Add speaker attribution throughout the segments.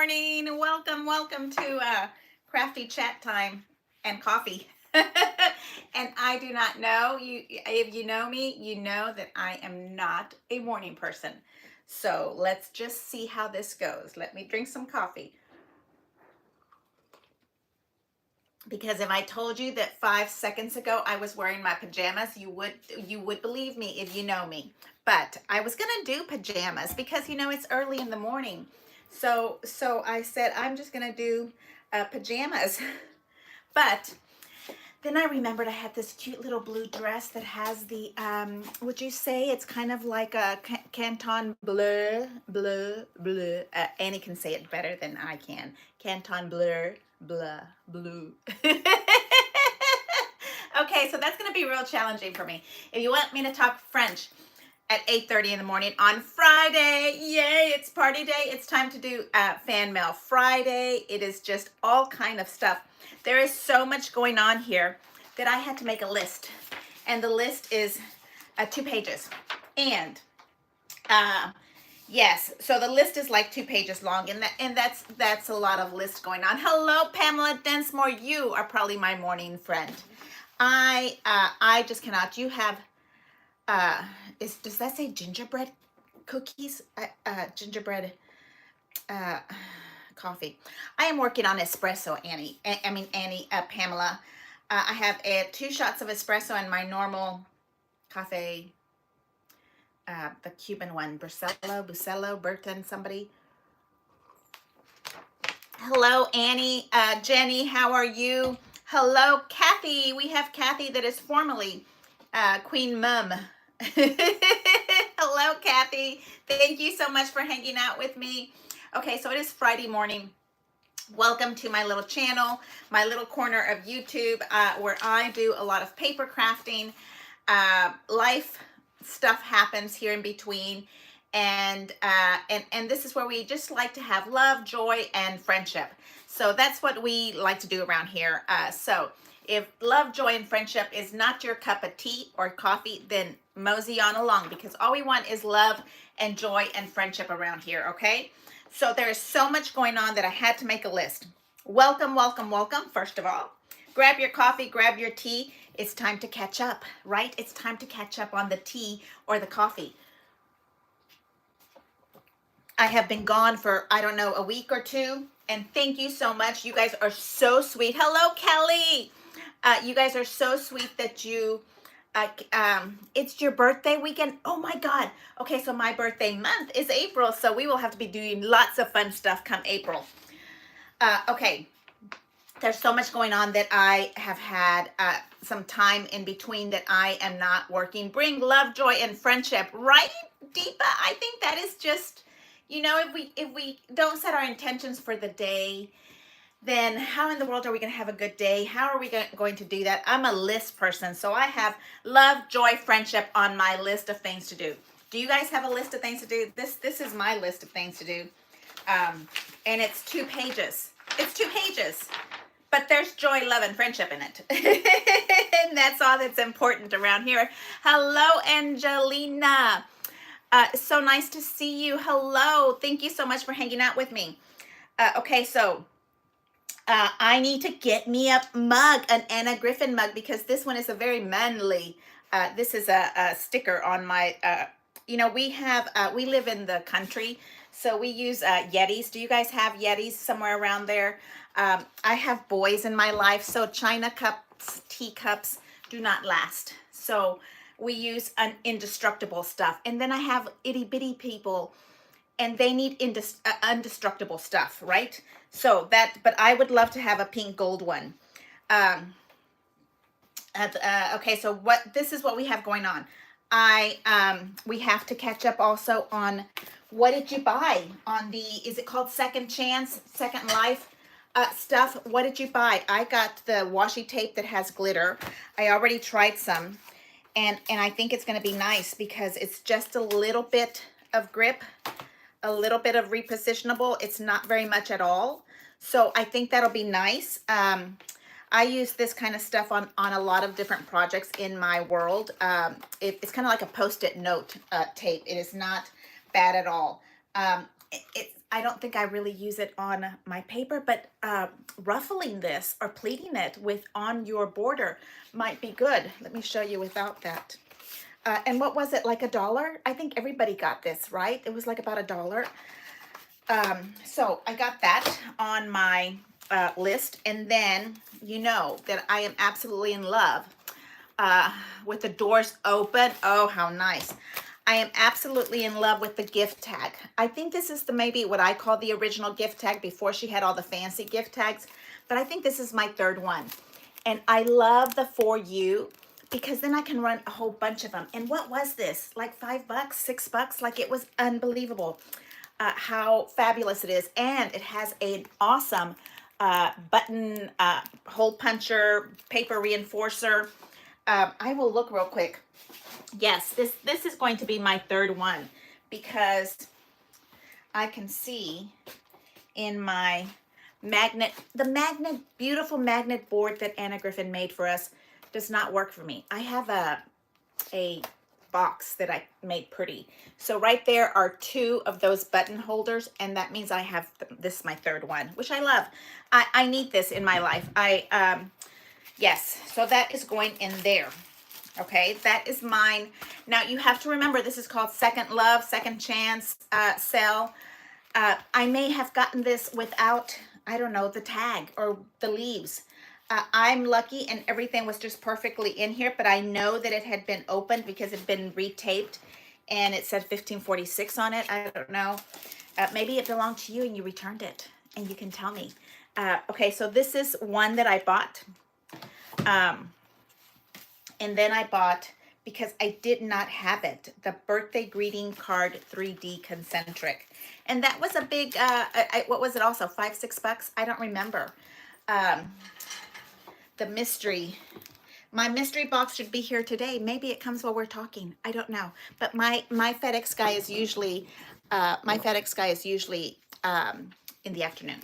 Speaker 1: morning. Welcome to Crafty Chat Time and Coffee. And I do not know you. If you know me, you know that I am not a morning person. So let's just see how this goes. Let me drink some coffee. Because if I told you that 5 seconds ago I was wearing my pajamas, you would believe me if you know me. But I was gonna do pajamas because it's early in the morning. So I said I'm just gonna do pajamas. But then I remembered I had this cute little blue dress that has the would you say it's kind of like a canton bleu. Annie can say it better than I can. Canton bleu. Okay, so that's going to be real challenging for me. If you want me to talk French at 8:30 in the morning on Friday, yay, it's party day. It's time to do fan mail Friday. It is just all kind of stuff. There is so much going on here that I had to make a list. And the list is 2 pages. And yes, so the list is like 2 pages long, and that's a lot of list going on. Hello, Pamela Densmore. You are probably my morning friend. I just cannot. You have does that say gingerbread cookies? Gingerbread coffee. I am working on espresso, Annie. Pamela. I have 2 shots of espresso in my normal cafe. The Cuban one, Bucello, Burton, somebody. Hello, Annie, Jenny, how are you? Hello, Kathy. We have Kathy that is formerly Queen Mum. Hello, Kathy. Thank you so much for hanging out with me. Okay, so it is Friday morning. Welcome to my little channel, my little corner of YouTube, where I do a lot of paper crafting. Life stuff happens here in between, and this is where we just like to have love, joy, and friendship. So that's what we like to do around here. So if love, joy, and friendship is not your cup of tea or coffee, then mosey on along, because all we want is love and joy and friendship around here, okay? So there's so much going on that I had to make a list. Welcome, first of all. Grab your coffee, grab your tea. It's time to catch up, right? It's time to catch up on the tea or the coffee. I have been gone for, I don't know, a week or 2. And thank you so much. You guys are so sweet. Hello, Kelly. You guys are so sweet that you, it's your birthday weekend. Oh my God. Okay, so my birthday month is April. So we will have to be doing lots of fun stuff come April. Okay. There's so much going on that I have had some time in between that I am not working. Bring love, joy, and friendship, right, Deepa? I think that is just, if we don't set our intentions for the day, then how in the world are we going to have a good day? How are we going to do that? I'm a list person, so I have love, joy, friendship on my list of things to do. Do you guys have a list of things to do? This is my list of things to do, and it's 2 pages. It's 2 pages. But there's joy, love, and friendship in it. And that's all that's important around here. Hello, Angelina. So nice to see you. Hello. Thank you so much for hanging out with me. Okay, so I need to get me a mug, an Anna Griffin mug, because this one is a very manly. This is a sticker on my, we live in the country, so we use Yetis. Do you guys have Yetis somewhere around there? I have boys in my life, so china cups, teacups do not last. So we use an indestructible stuff. And then I have itty bitty people, and they need indestructible stuff, right? So but I would love to have a pink gold one. Okay, so this is what we have going on. We have to catch up also on what did you buy on is it called Second Chance, Second Life? Stuff. What did you buy? I got the washi tape that has glitter. I already tried some, and I think it's going to be nice because it's just a little bit of grip, a little bit of repositionable. It's not very much at all, so I think that'll be nice. I use this kind of stuff on a lot of different projects in my world. It's kind of like a Post-it note tape. It is not bad at all. I don't think I really use it on my paper, but ruffling this or pleating it with on your border might be good. Let me show you without that. And what was it, like $1? I think everybody got this, right? It was like about $1. So I got that on my list. And then you know that I am absolutely in love with the doors open. Oh, how nice. I am absolutely in love with the gift tag. I think this is the maybe what I call the original gift tag before she had all the fancy gift tags. But I think this is my third one. And I love the For You because then I can run a whole bunch of them. And what was this? Like $5, $6? Like, it was unbelievable how fabulous it is. And it has an awesome button hole puncher, paper reinforcer. I will look real quick. Yes, this is going to be my third one because I can see in my magnet, the beautiful magnet board that Anna Griffin made for us does not work for me. I have a box that I made pretty. So right there are 2 of those button holders, and that means I have this, my third one, which I love. I need this in my life. Yes, so that is going in there. Okay, that is mine. Now you have to remember, this is called Second Love, Second Chance sale. I may have gotten this without, I don't know, the tag or the leaves. I'm lucky and everything was just perfectly in here, but I know that it had been opened because it had been retaped and it said 1546 on it. I don't know. Maybe it belonged to you and you returned it and you can tell me. Okay, so this is one that I bought. And then I bought, because I did not have it, the birthday greeting card 3D concentric. And that was a big, what was it also, $5, $6? I don't remember. The mystery, my mystery box should be here today. Maybe it comes while we're talking. I don't know. But my FedEx guy is usually, in the afternoon.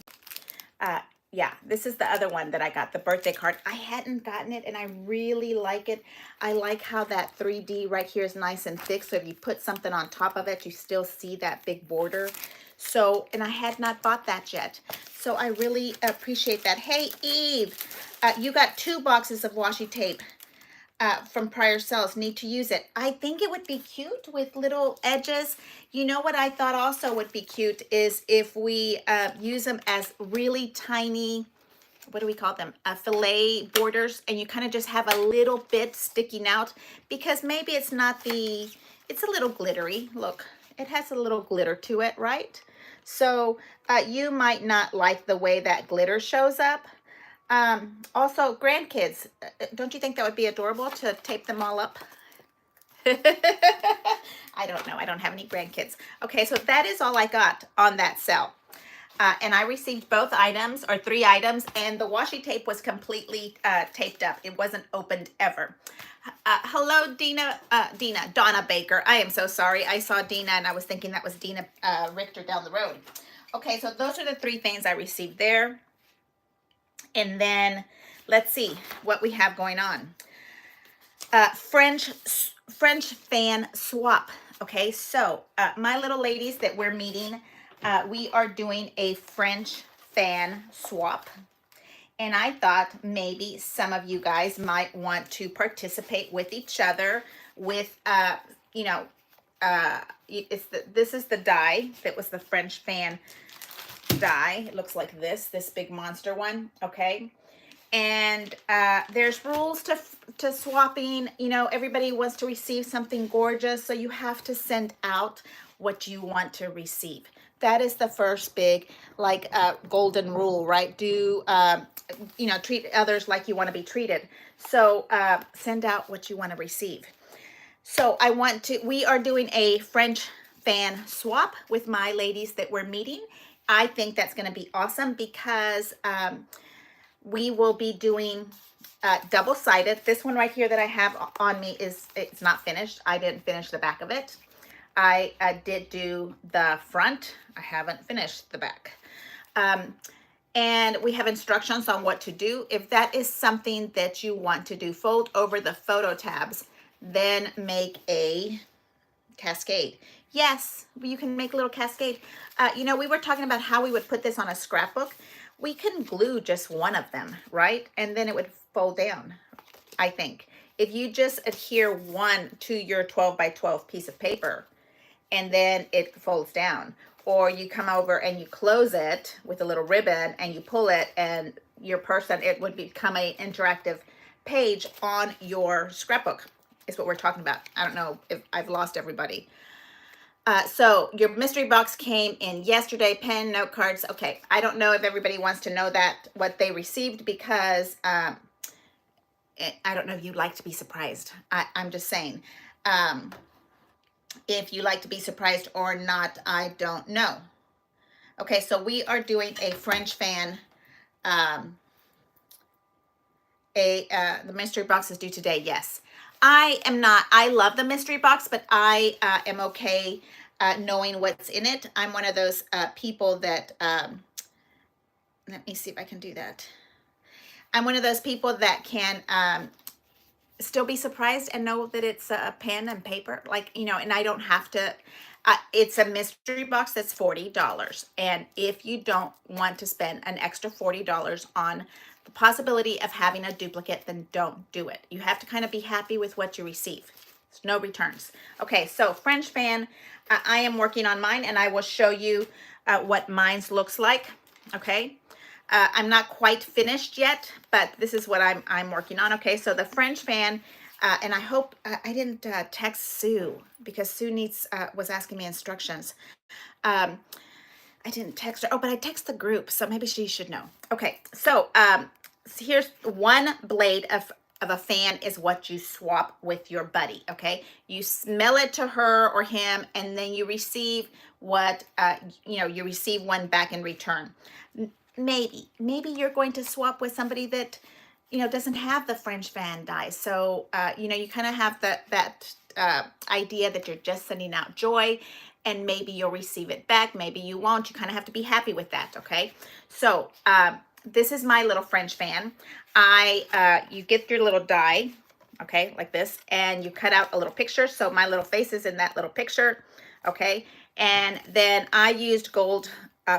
Speaker 1: Yeah, this is the other one that I got, the birthday card. I hadn't gotten it and I really like it. I like how that 3D right here is nice and thick. So if you put something on top of it, you still see that big border. So, and I had not bought that yet. So I really appreciate that. Hey, Eve, you got 2 boxes of washi tape from prior sales. Need to use it. I think it would be cute with little edges. You know what I thought also would be cute is if we use them as really tiny, what do we call them? Fillet borders, and you kind of just have a little bit sticking out because maybe it's not the, it's a little glittery. Look, it has a little glitter to it, right? So you might not like the way that glitter shows up. Also, grandkids, don't you think that would be adorable to tape them all up? I don't know. I don't have any grandkids. Okay, so that is all I got on that sale. And I received both items, or 3 items, and the washi tape was completely taped up. It wasn't opened ever. Hello, Donna Baker. I am so sorry. I saw Dina and I was thinking that was Dina Richter down the road. Okay, so those are the 3 things I received there. And then let's see what we have going on. French fan swap. Okay, so my little ladies that we're meeting, we are doing a French fan swap. And I thought maybe some of you guys might want to participate with each other with, you know, this is the die that was the French fan die. It looks like this big monster one. Okay, and there's rules to swapping. You know, everybody wants to receive something gorgeous, so you have to send out what you want to receive. That is the first big, like, golden rule, right? Do you know, treat others like you want to be treated. So send out what you want to receive. So we are doing a French fan swap with my ladies that we're meeting. I think that's going to be awesome because we will be doing double-sided. This one right here that I have on me it's not finished. I didn't finish the back of it. I did do the front. I haven't finished the back. And we have instructions on what to do. If that is something that you want to do, fold over the photo tabs, then make a cascade. Yes, you can make a little cascade. You know, we were talking about how we would put this on a scrapbook. We can glue just one of them, right? And then it would fold down, I think. If you just adhere one to your 12 by 12 piece of paper, and then it folds down. Or you come over and you close it with a little ribbon and you pull it, and your person, it would become an interactive page on your scrapbook, is what we're talking about. I don't know if I've lost everybody. So your mystery box came in yesterday, pen, note cards. Okay, I don't know if everybody wants to know that, what they received, because I don't know if you'd like to be surprised. I'm just saying. If you like to be surprised or not, I don't know. Okay, so we are doing a French fan. The mystery box is due today, yes. I love the mystery box, but I am okay knowing what's in it. I'm one of those people that, let me see if I can do that. I'm one of those people that can still be surprised and know that it's a pen and paper, like, you know, and I don't have to, it's a mystery box that's $40. And if you don't want to spend an extra $40 on the possibility of having a duplicate, then don't do it. You have to kind of be happy with what you receive. There's no returns. Okay, so French fan, I am working on mine, and I will show you what mine's looks like. Okay. I'm not quite finished yet, but this is what I'm working on. Okay, so the French fan, and I hope I didn't text Sue, because Sue was asking me instructions. I didn't text her. Oh, but I text the group, so maybe she should know. Okay, so here's one blade of a fan is what you swap with your buddy. Okay, you smell it to her or him, and then you receive what you receive one back in return. Maybe you're going to swap with somebody that, doesn't have the French fan die. So, you kind of have that idea that you're just sending out joy, and maybe you'll receive it back. Maybe you won't. You kind of have to be happy with that. Okay. So, this is my little French fan. You get your little die, okay, like this, and you cut out a little picture. So my little face is in that little picture. Okay. And then I used gold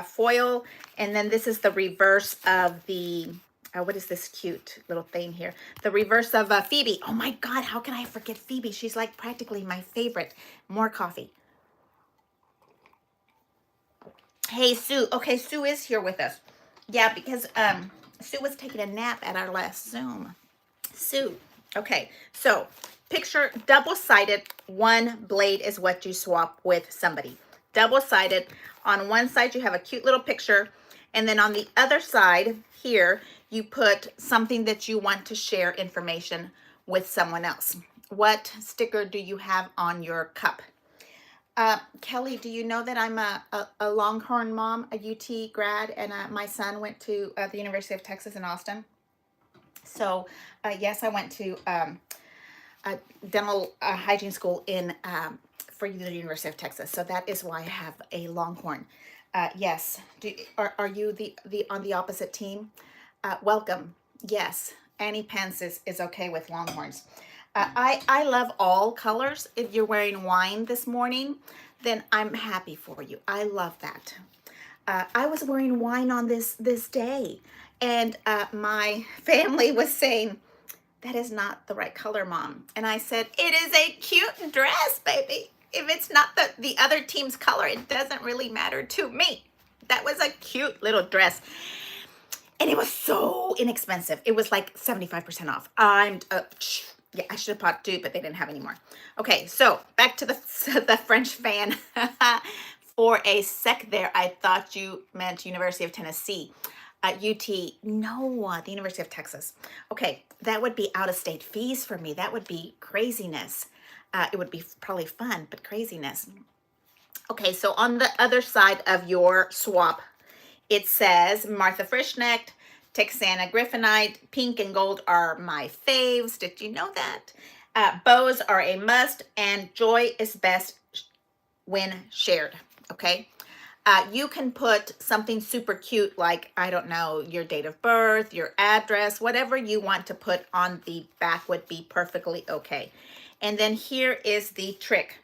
Speaker 1: foil, and then this is the reverse of the what is this cute little thing here, the reverse of Phoebe. Oh my god, how can I forget Phoebe? She's like practically my favorite. More coffee. Hey Sue. Okay, Sue is here with us. Yeah, because Sue was taking a nap at our last Zoom. Sue. Okay, so picture double-sided. One blade is what you swap with somebody. Double-sided. On one side you have a cute little picture, and then on the other side here you put something that you want to share information with someone else. What sticker do you have on your cup? Kelly, do you know that I'm a Longhorn mom, a UT grad, and my son went to the University of Texas in Austin? So yes, I went to a dental hygiene school for the University of Texas. So that is why I have a Longhorn. Yes. Are you on the opposite team? Welcome. Yes. Annie Pence is okay with Longhorns. I love all colors. If you're wearing wine this morning, then I'm happy for you. I love that. I was wearing wine on this day, and my family was saying, that is not the right color, Mom. And I said, it is a cute dress, baby. If it's not the other team's color, it doesn't really matter to me. That was a cute little dress. And it was so inexpensive. It was like 75% off. Yeah, I should have bought two, but they didn't have any more. Okay, so back to the French fan. For a sec there, I thought you meant University of Tennessee. UT, no, the University of Texas. Okay, that would be out-of-state fees for me. That would be craziness. It would be probably fun, but craziness. Okay, so on the other side of your swap, it says Martha Frischnecht, Texana Griffinite, pink and gold are my faves. Did you know that? Bows are a must, and joy is best when shared. Okay. You can put something super cute, like, I don't know, your date of birth, your address, whatever you want to put on the back would be perfectly okay. And then here is the trick.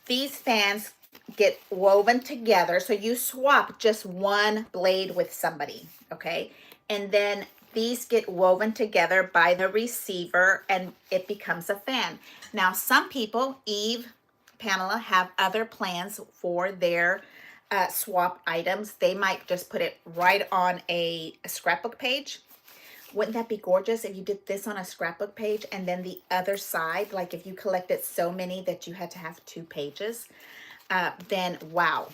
Speaker 1: these fans get woven together. So you swap just one blade with somebody, okay? And then these get woven together by the receiver and it becomes a fan. Now, some people, Eve, Pamela, have other plans for their swap items. They might just put it right on a scrapbook page. Wouldn't that be gorgeous if you did this on a scrapbook page and then the other side, like if you collected so many that you had to have 2 pages, then wow.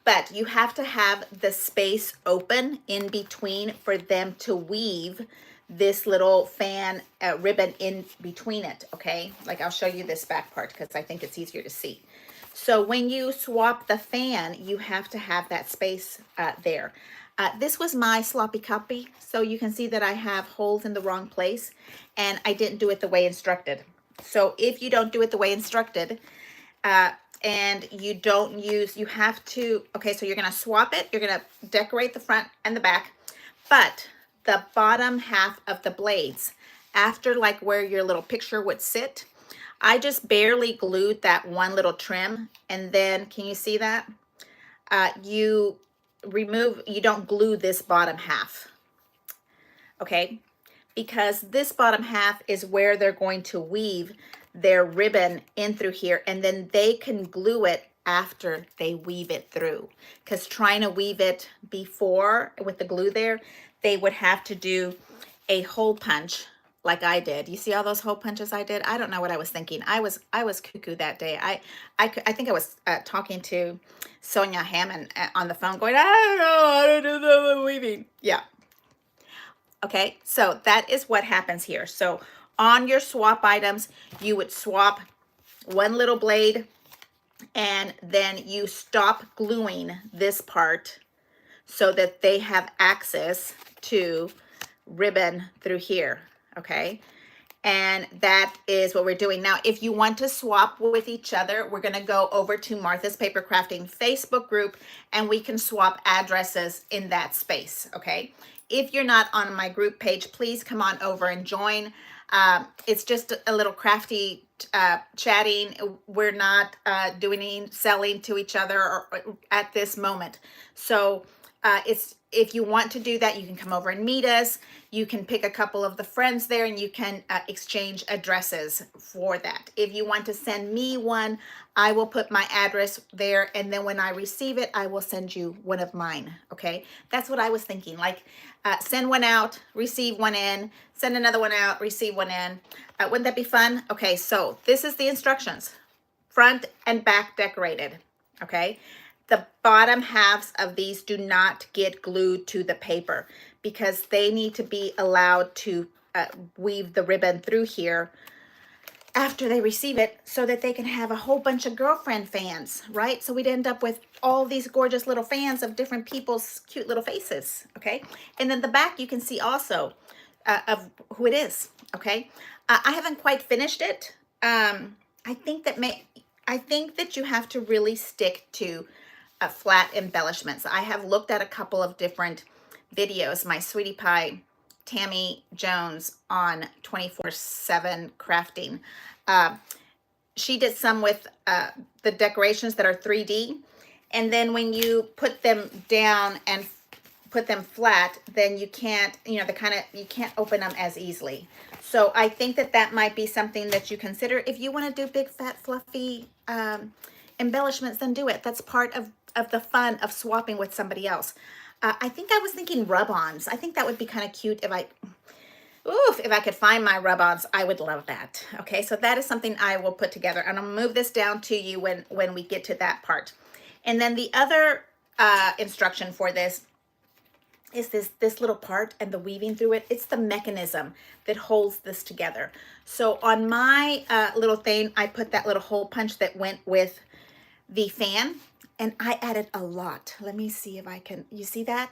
Speaker 1: But you have to have the space open in between for them to weave this little fan ribbon in between it, okay? Like I'll show you this back part because I think it's easier to see. So when you swap the fan, you have to have that space there. This was my sloppy copy, so you can see that I have holes in the wrong place and I didn't do it the way instructed. So if you don't do it the way instructed, and you don't use, you have to, okay, so you're gonna swap it, you're gonna decorate the front and the back, but the bottom half of the blades, after like where your little picture would sit, I just barely glued that one little trim, and then, can you see that? You don't glue this bottom half, okay? Because this bottom half is where they're going to weave their ribbon in through here, and then they can glue it after they weave it through. Because trying to weave it before with the glue there, they would have to do a hole punch like I did. You see all those hole punches I did? I don't know what I was thinking. I was cuckoo that day. I think I was talking to Sonia Hammond on the phone going, I don't know how to do the weaving. Yeah. Okay, so that is what happens here. So on your swap items, you would swap one little blade and then you stop gluing this part so that they have access to ribbon through here, okay? And that is what we're doing. Now, if you want to swap with each other, we're gonna go over to Martha's Paper Crafting Facebook group and we can swap addresses in that space, okay? If you're not on my group page, please come on over and join. It's just a little crafty chatting. We're not doing any selling to each other or at this moment. So if you want to do that, you can come over and meet us. You can pick a couple of the friends there and you can exchange addresses for that. If you want to send me one, I will put my address there, and then when I receive it, I will send you one of mine, okay? That's what I was thinking, like send one out, receive one in, send another one out, receive one in. Wouldn't that be fun? Okay, so this is the instructions. Front and back decorated, okay? The bottom halves of these do not get glued to the paper because they need to be allowed to weave the ribbon through here after they receive it so that they can have a whole bunch of girlfriend fans, right? So we'd end up with all these gorgeous little fans of different people's cute little faces, okay? And then the back you can see also of who it is, okay? I haven't quite finished it. I think that you have to really stick to flat embellishments. I have looked at a couple of different videos. My sweetie pie, Tammy Jones, on 24/7 Crafting. She did some with the decorations that are 3D. And then when you put them down and put them flat, then you can't, you can't open them as easily. So I think that that might be something that you consider. If you want to do big, fat, fluffy embellishments, then do it. That's part of the fun of swapping with somebody else. I think I was thinking rub-ons. I think that would be kind of cute if I could find my rub-ons. I would love that. Okay, so that is something I will put together, and I'll move this down to you when we get to that part. And then the other instruction for this is this little part and the weaving through it. It's the mechanism that holds this together. So on my little thing, I put that little hole punch that went with the fan, and I added a lot. Let me see if I can, you see that?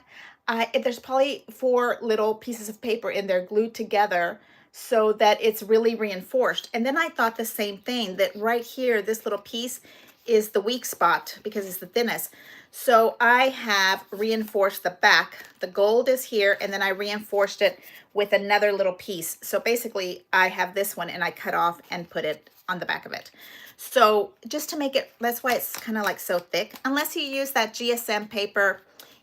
Speaker 1: There's probably 4 little pieces of paper in there glued together so that it's really reinforced. And then I thought the same thing, that right here, this little piece is the weak spot because it's the thinnest. So I have reinforced the back. The gold is here, and then I reinforced it with another little piece. So basically I have this one and I cut off and put it on the back of it. So just to make it, that's why it's kind of like so thick, unless you use that GSM paper.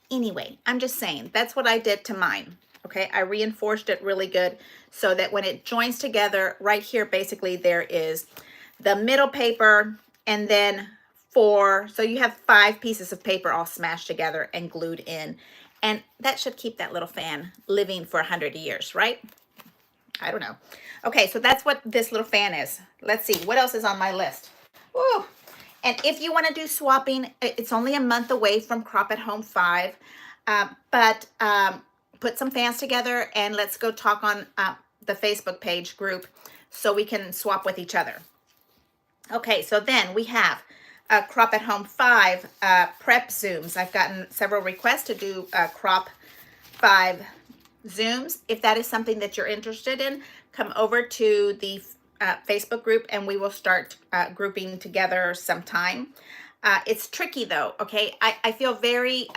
Speaker 1: Anyway, I'm just saying, that's what I did to mine. Okay, I reinforced it really good so that when it joins together, right here, basically there is the middle paper and then four, so you have 5 pieces of paper all smashed together and glued in. And that should keep that little fan living for 100 years, right? I don't know. Okay, so that's what this little fan is. Let's see, what else is on my list? Woo. And if you want to do swapping, it's only a month away from Crop at Home 5. But put some fans together and let's go talk on the Facebook page group so we can swap with each other. Okay, so then we have Crop at Home 5 prep Zooms. I've gotten several requests to do Crop 5 Zooms. If that is something that you're interested in, come over to the Facebook group and we will start grouping together sometime. It's tricky though, okay? I feel very,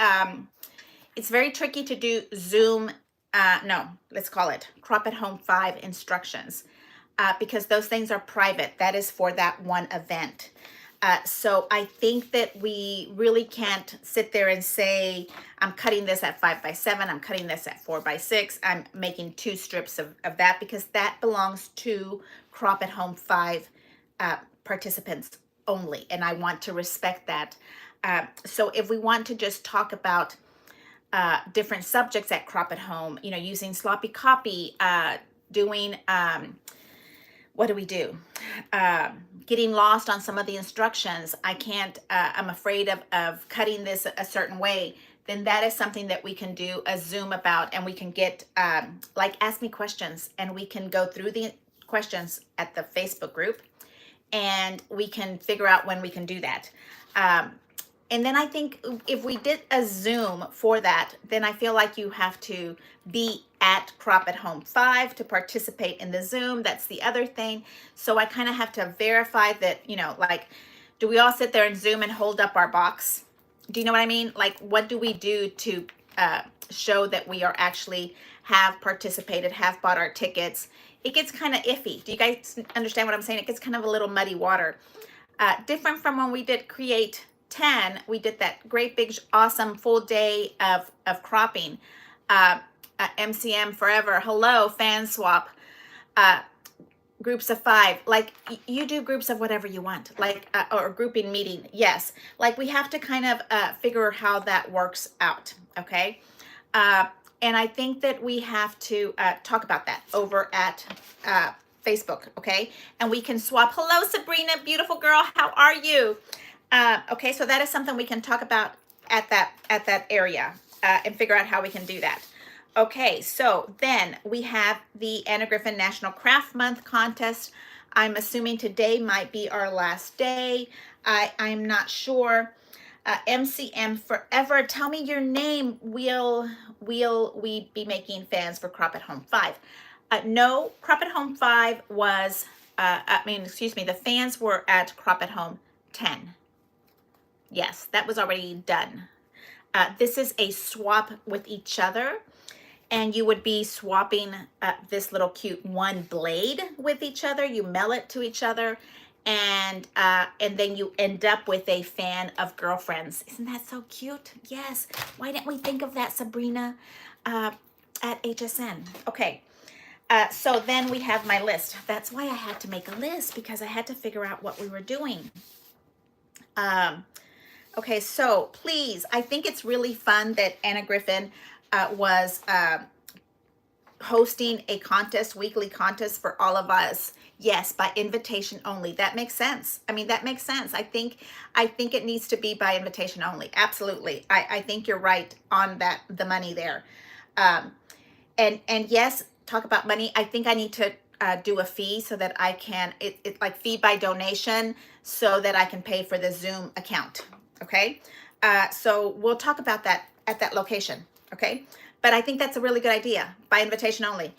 Speaker 1: it's very tricky to do Zoom, no, let's call it Crop at Home 5 instructions because those things are private. That is for that one event. So I think that we really can't sit there and say, I'm cutting this at 5 by 7, I'm cutting this at 4 by 6, I'm making 2 strips of that because that belongs to Crop at Home 5 participants only. And I want to respect that. So if we want to just talk about different subjects at Crop at Home, you know, using sloppy copy, doing, what do we do? Getting lost on some of the instructions. I can't, I'm afraid of cutting this a certain way. Then that is something that we can do a Zoom about and we can get, like ask me questions and we can go through the questions at the Facebook group and we can figure out when we can do that. And then I think if we did a Zoom for that, then I feel like you have to be at Crop at Home 5 to participate in the Zoom. That's the other thing. So I kind of have to verify that, you know, like, do we all sit there and Zoom and hold up our box? Do you know what I mean? Like, what do we do to show that we are actually have participated, have bought our tickets? It gets kind of iffy. Do you guys understand what I'm saying? It gets kind of a little muddy water. Different from when we did Create 10, we did that great big awesome full day of cropping. MCM forever, hello, fan swap, groups of 5, like you do groups of whatever you want, like or grouping meeting, yes, like we have to kind of figure how that works out, okay? And I think that we have to talk about that over at Facebook, okay? And we can swap. Hello, Sabrina, beautiful girl, how are you? Okay, so that is something we can talk about at that area and figure out how we can do that. Okay, so then we have the Anna Griffin National Craft Month contest. I'm assuming today might be our last day. I'm not sure. MCM forever, tell me your name. Will we be making fans for Crop at Home 5? No, Crop at Home 5 was, the fans were at Crop at Home 10. Yes, that was already done. This is a swap with each other. And you would be swapping this little cute one blade with each other. You mail it to each other, and then you end up with a fan of girlfriends. Isn't that so cute? Yes. Why didn't we think of that, Sabrina, at HSN? Okay. So then we have my list. That's why I had to make a list, because I had to figure out what we were doing. Okay, so please, I think it's really fun that Anna Griffin was hosting a contest, weekly contest for all of us. Yes, by invitation only. That makes sense. I mean, that makes sense. I think it needs to be by invitation only. Absolutely. I think you're right on that, the money there. And yes, talk about money. I think I need to do a fee so that I can, it like fee by donation so that I can pay for the Zoom account. Okay. So we'll talk about that at that location. Okay, but I think that's a really good idea, by invitation only.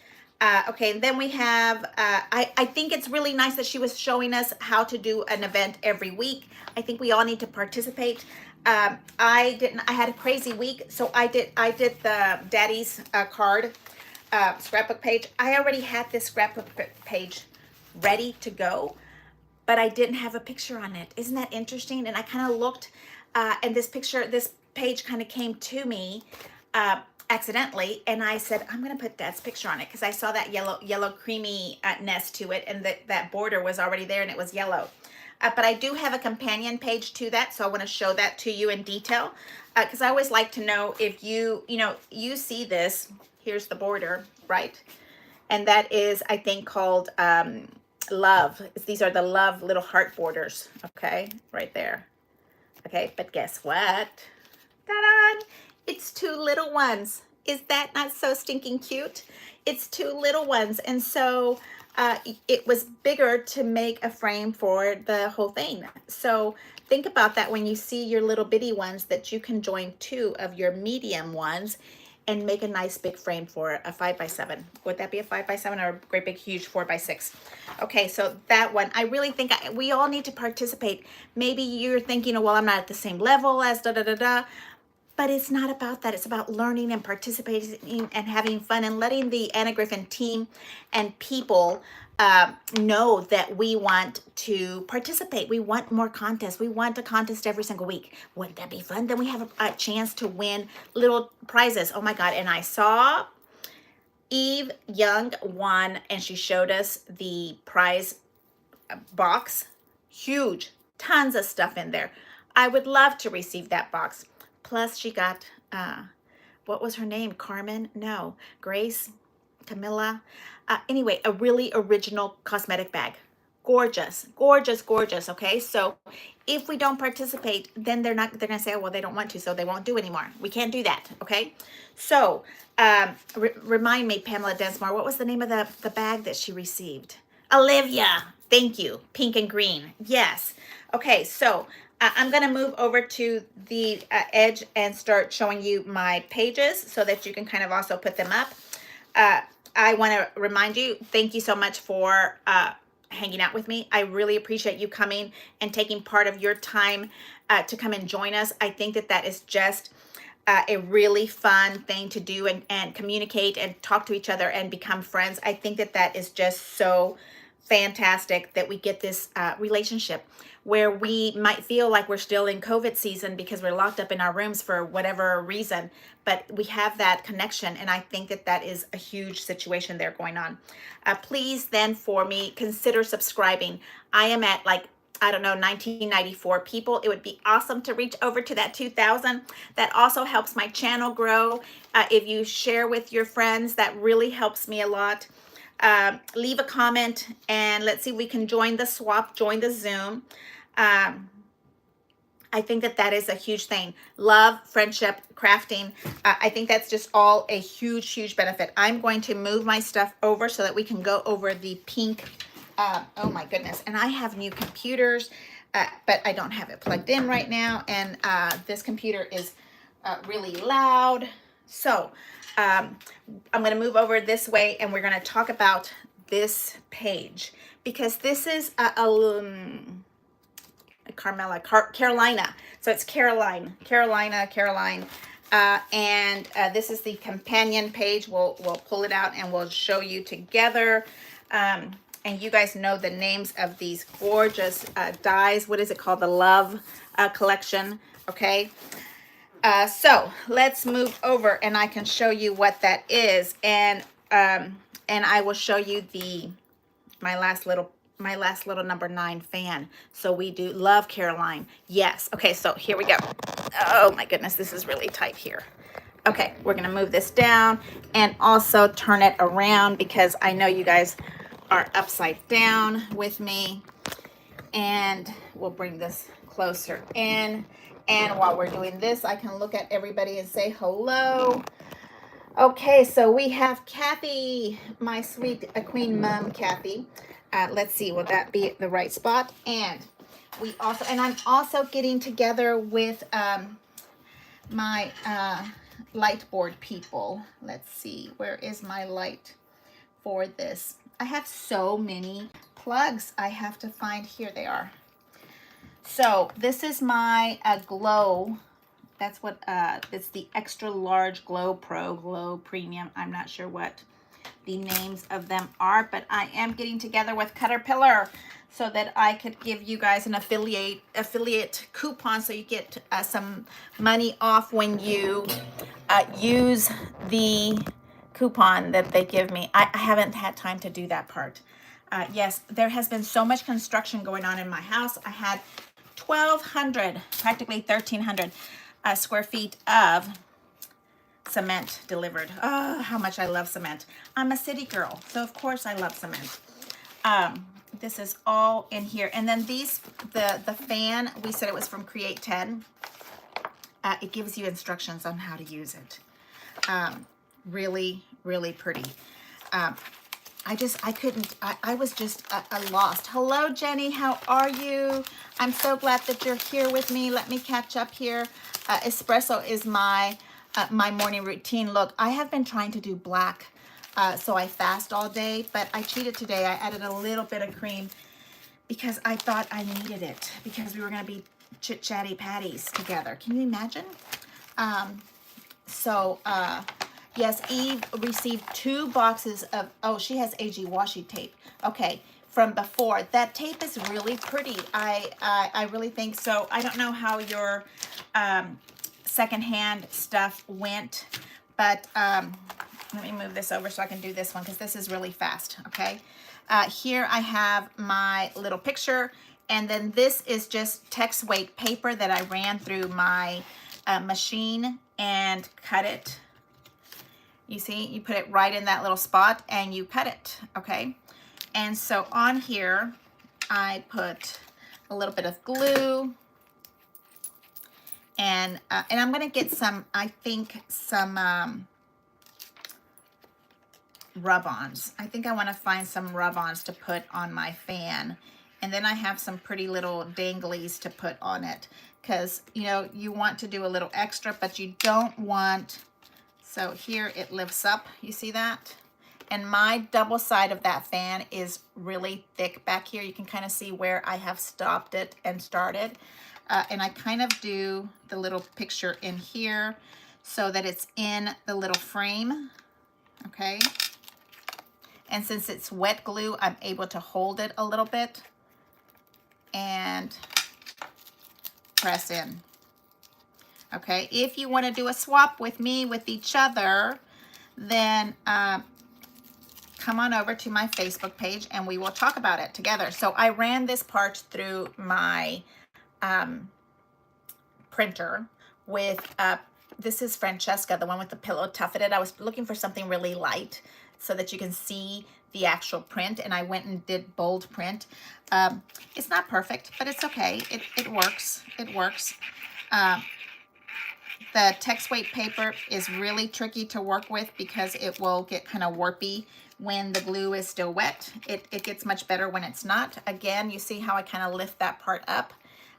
Speaker 1: Okay, and then we have, I think it's really nice that she was showing us how to do an event every week. I think we all need to participate. I had a crazy week, so I did the Daddy's card scrapbook page. I already had this scrapbook page ready to go, but I didn't have a picture on it. Isn't that interesting? And I kind of looked, and this page kind of came to me accidentally, and I said, I'm gonna put Dad's picture on it because I saw that yellow creamy nest to it, and that border was already there and it was yellow. But I do have a companion page to that, so I want to show that to you in detail because I always like to know if you see this. Here's the border, right? And that is, I think, called Love. These are the Love little heart borders, okay, right there. Okay, but guess what? Ta-da! It's two little ones. Is that not so stinking cute? It's two little ones, and so it was bigger to make a frame for the whole thing. So think about that when you see your little bitty ones, that you can join two of your medium ones and make a nice big frame for a 5x7. Would that be a 5x7 or a great big huge 4x6? Okay, so that one, I really think we all need to participate. Maybe you're thinking, oh, well, I'm not at the same level as da-da-da-da. But it's not about that. It's about learning and participating and having fun and letting the Anna Griffin team and people know that we want to participate. We want more contests. We want a contest every single week. Wouldn't that be fun? Then we have a chance to win little prizes. Oh my God. And I saw Eve Young won, and she showed us the prize box. Huge. Tons of stuff in there. I would love to receive that box. Plus she got, what was her name? Carmen? No. Grace? Camilla? Anyway, a really original cosmetic bag. Gorgeous, gorgeous, gorgeous. Okay, so if we don't participate, then they're gonna say, oh, well, they don't want to, so they won't do anymore. We can't do that. Okay, so remind me, Pamela Densmore, what was the name of the bag that she received? Olivia. Thank you. Pink and green. Yes. Okay, so I'm going to move over to the edge and start showing you my pages so that you can kind of also put them up. I want to remind you, thank you so much for hanging out with me. I really appreciate you coming and taking part of your time to come and join us. I think that is just a really fun thing to do and communicate and talk to each other and become friends. I think that is just so fantastic that we get this relationship where we might feel like we're still in COVID season because we're locked up in our rooms for whatever reason, but we have that connection, and I think that is a huge situation there going on. Please then for me, consider subscribing. I am at like, I don't know, 1994 people. It would be awesome to reach over to that 2,000. That also helps my channel grow. If you share with your friends, that really helps me a lot. Leave a comment and let's see if we can join the swap, join the Zoom. I think that is a huge thing. Love, friendship, crafting. I think that's just all a huge, huge benefit. I'm going to move my stuff over so that we can go over the pink. Oh my goodness. And I have new computers, but I don't have it plugged in right now. And this computer is really loud. So I'm going to move over this way and we're going to talk about this page because this is Carolina. So it's Caroline. And this is the companion page. We'll pull it out and we'll show you together. And you guys know the names of these gorgeous dies. What is it called? The Love collection. Okay. So let's move over and I can show you what that is. And I will show you my last little number 9 fan. So we do love Caroline. Yes. Okay. So here we go. Oh my goodness. This is really tight here. Okay. We're going to move this down and also turn it around because I know you guys are upside down with me, and we'll bring this closer in. And while we're doing this, I can look at everybody and say hello. Okay, so we have Kathy, my sweet queen mom, Kathy. Let's see, will that be the right spot? And I'm also getting together with my light board people. Let's see, where is my light for this? I have so many plugs I have to find. Here they are. So this is my glow. That's what it's the extra large Glow Pro, Glow Premium. I'm not sure what the names of them are, but I am getting together with Caterpillar so that I could give you guys an affiliate coupon so you get some money off when you use the coupon that they give me. I haven't had time to do that part. Yes, there has been so much construction going on in my house. I had 1,200, practically 1,300 square feet of cement delivered. Oh, how much I love cement. I'm a city girl, so of course I love cement. This is all in here. And then these, the fan, we said it was from CAH5. It gives you instructions on how to use it. Really, really pretty. I was just lost. Hello, Jenny, how are you? I'm so glad that you're here with me. Let me catch up here. Espresso is my morning routine. Look, I have been trying to do black, so I fast all day, but I cheated today. I added a little bit of cream because I thought I needed it because we were going to be chit-chatty patties together. Can you imagine? Yes, Eve received 2 boxes of, oh, she has AG washi tape. Okay, from before. That tape is really pretty. I really think so. I don't know how your secondhand stuff went, but let me move this over so I can do this one because this is really fast, okay? Here I have my little picture, and then this is just text weight paper that I ran through my machine and cut it. You see, you put it right in that little spot and you cut it, okay? And so on here, I put a little bit of glue, and I'm gonna get some, I think, some rub-ons. I think I wanna find some rub-ons to put on my fan. And then I have some pretty little danglies to put on it, because, you know, you want to do a little extra, but you don't want, so here it lifts up, you see that? And my double side of that fan is really thick back here. You can kind of see where I have stopped it and started. And I kind of do the little picture in here so that it's in the little frame, okay? And since it's wet glue, I'm able to hold it a little bit and press in. Okay, if you want to do a swap with me, with each other, then come on over to my Facebook page and we will talk about it together. So I ran this part through my printer with, this is Francesca, the one with the pillow tufted. I was looking for something really light so that you can see the actual print, and I went and did bold print. It's not perfect, but it's okay. It works. It works. The text weight paper is really tricky to work with because it will get kind of warpy when the glue is still wet. It gets much better when it's not. Again, you see how I kind of lift that part up.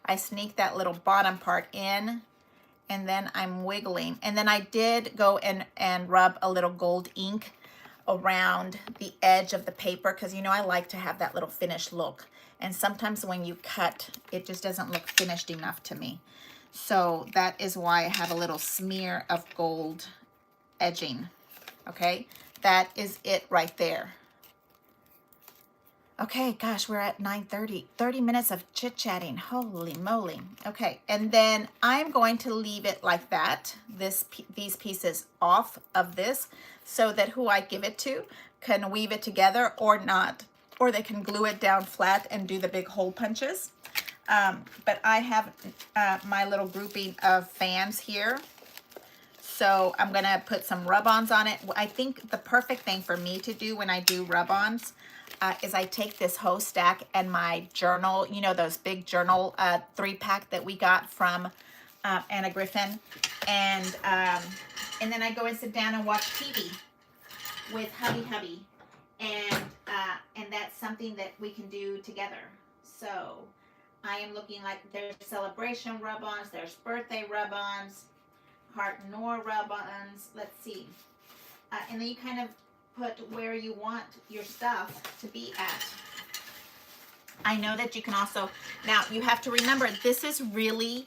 Speaker 1: I sneak that little bottom part in, and then I'm wiggling. And then I did go and rub a little gold ink around the edge of the paper because, you know, I like to have that little finished look. And sometimes when you cut, it just doesn't look finished enough to me. So that is why I have a little smear of gold edging, okay? That is it right there. Okay, gosh, we're at 9:30. 30 minutes of chit-chatting, holy moly. Okay, and then I'm going to leave it like that, these pieces off of this, so that who I give it to can weave it together or not, or they can glue it down flat and do the big hole punches. But I have my little grouping of fans here. So I'm going to put some rub-ons on it. I think the perfect thing for me to do when I do rub-ons is I take this hose stack and my journal, you know, those big journal 3-pack that we got from Anna Griffin. And then I go and sit down and watch TV with hubby. And that's something that we can do together. So I am looking like there's celebration rub-ons, there's birthday rub-ons, heart nor rub-ons. Let's see. And then you kind of put where you want your stuff to be at. I know that you can also, now you have to remember, this is really,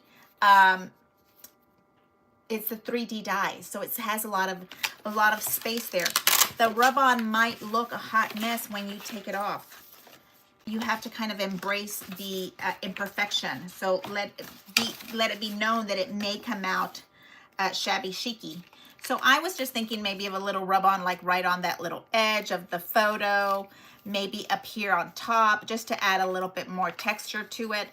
Speaker 1: it's the 3D die, so it has a lot of space there. the rub-on might look a hot mess when you take it off. You have to kind of embrace the imperfection. So let it be known that it may come out shabby chicy. So I was just thinking maybe of a little rub-on like right on that little edge of the photo, maybe up here on top, just to add a little bit more texture to it.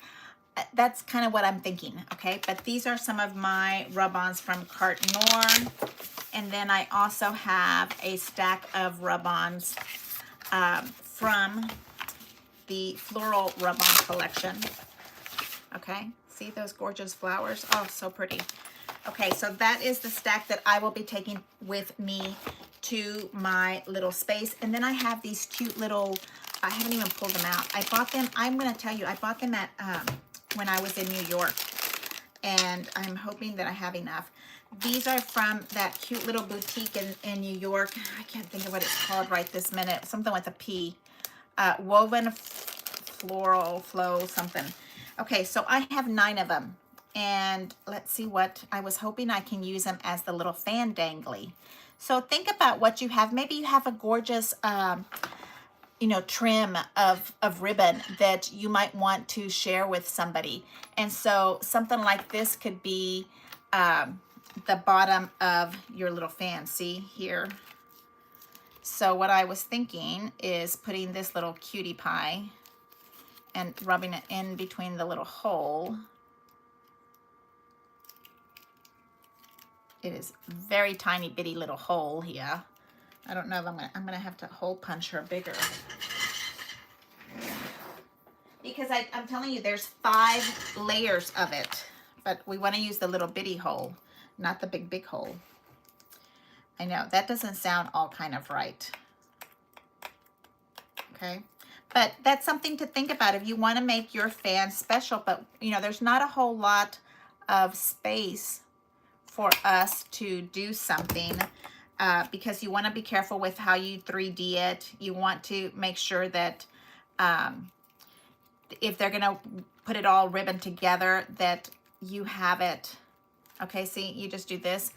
Speaker 1: That's kind of what I'm thinking, okay? But these are some of my rub-ons from Carte Noire. And then I also have a stack of rub-ons from the Floral Rub-On collection. Okay, see those gorgeous flowers? Oh, so pretty. Okay, so that is the stack that I will be taking with me to my little space. And then I have these cute little, I haven't even pulled them out. I bought them, I'm gonna tell you, I bought them at when I was in New York. And I'm hoping that I have enough. These are from that cute little boutique in New York. I can't think of what it's called right this minute. Something with a P. Woven Floral Flow something. Okay, so I have 9 of them. And let's see what, I was hoping I can use them as the little fan dangly. So think about what you have. Maybe you have a gorgeous, you know, trim of ribbon that you might want to share with somebody. And so something like this could be the bottom of your little fan. See here? So what I was thinking is putting this little cutie pie and rubbing it in between the little hole. It is very tiny bitty little hole here. I don't know if I'm gonna have to hole punch her bigger. Because I'm telling you, there's 5 layers of it, but we want to use the little bitty hole, not the big hole. I know that doesn't sound all kind of right. Okay, but that's something to think about if you want to make your fan special. But you know, there's not a whole lot of space for us to do something because you want to be careful with how you 3D it. You want to make sure that if they're gonna put it all ribbon together, that you have it. Okay, see, you just do this,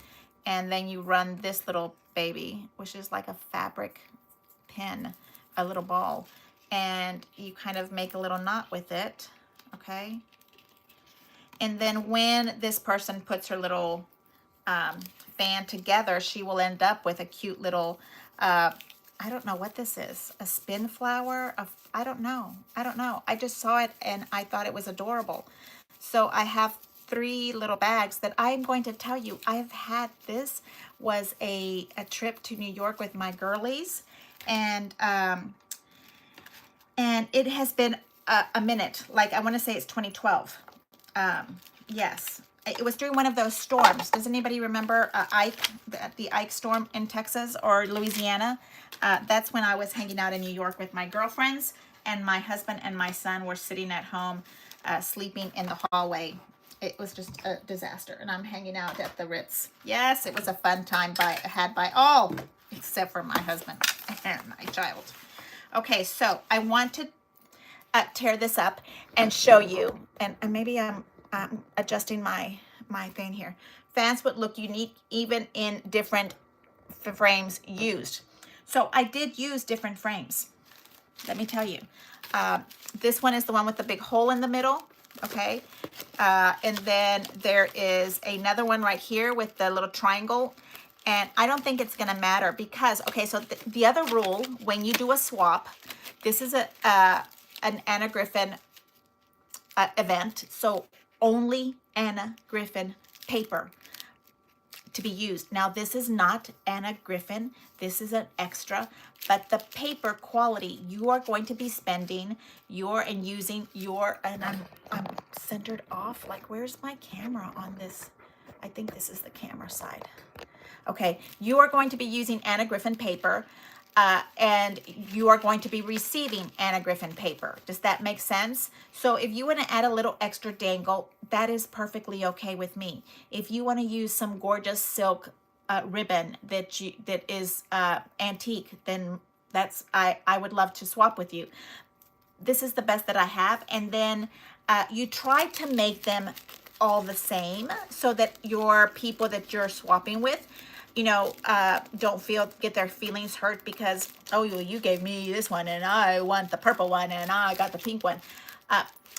Speaker 1: and then you run this little baby, which is like a fabric pin, a little ball, and you kind of make a little knot with it, okay? And then when this person puts her little fan together, she will end up with a cute little, I don't know what this is, a spin flower, I don't know. I just saw it and I thought it was adorable. So I have 3 little bags that I'm going to tell you, I've had. This was a trip to New York with my girlies, and it has been a minute. Like, I want to say it's 2012. Yes, it was during one of those storms. Does anybody remember Ike, the Ike storm in Texas or Louisiana? That's when I was hanging out in New York with my girlfriends, and my husband and my son were sitting at home sleeping in the hallway. It was just a disaster, and I'm hanging out at the Ritz. Yes, it was a fun time had by all except for my husband and my child. Okay, so I want to tear this up and show you, and maybe I'm adjusting my thing here. Fans would look unique even in different frames used. So I did use different frames. Let me tell you. This one is the one with the big hole in the middle. Okay, and then there is another one right here with the little triangle, and I don't think it's gonna matter because, okay, so the other rule when you do a swap, this is an Anna Griffin event, so only Anna Griffin paper to be used. Now, this is not Anna Griffin, this is an extra, but the paper quality, you are going to be spending and using your, and I'm centered off, like, where's my camera on this? I think this is the camera side. Okay, you are going to be using Anna Griffin paper, and you are going to be receiving Anna Griffin paper. Does that make sense? So if you want to add a little extra dangle, that is perfectly okay with me. If you want to use some gorgeous silk ribbon that is antique, then I would love to swap with you. This is the best that I have. And then you try to make them all the same so that your people that you're swapping with you know, don't get their feelings hurt because, oh, you gave me this one and I want the purple one and I got the pink one.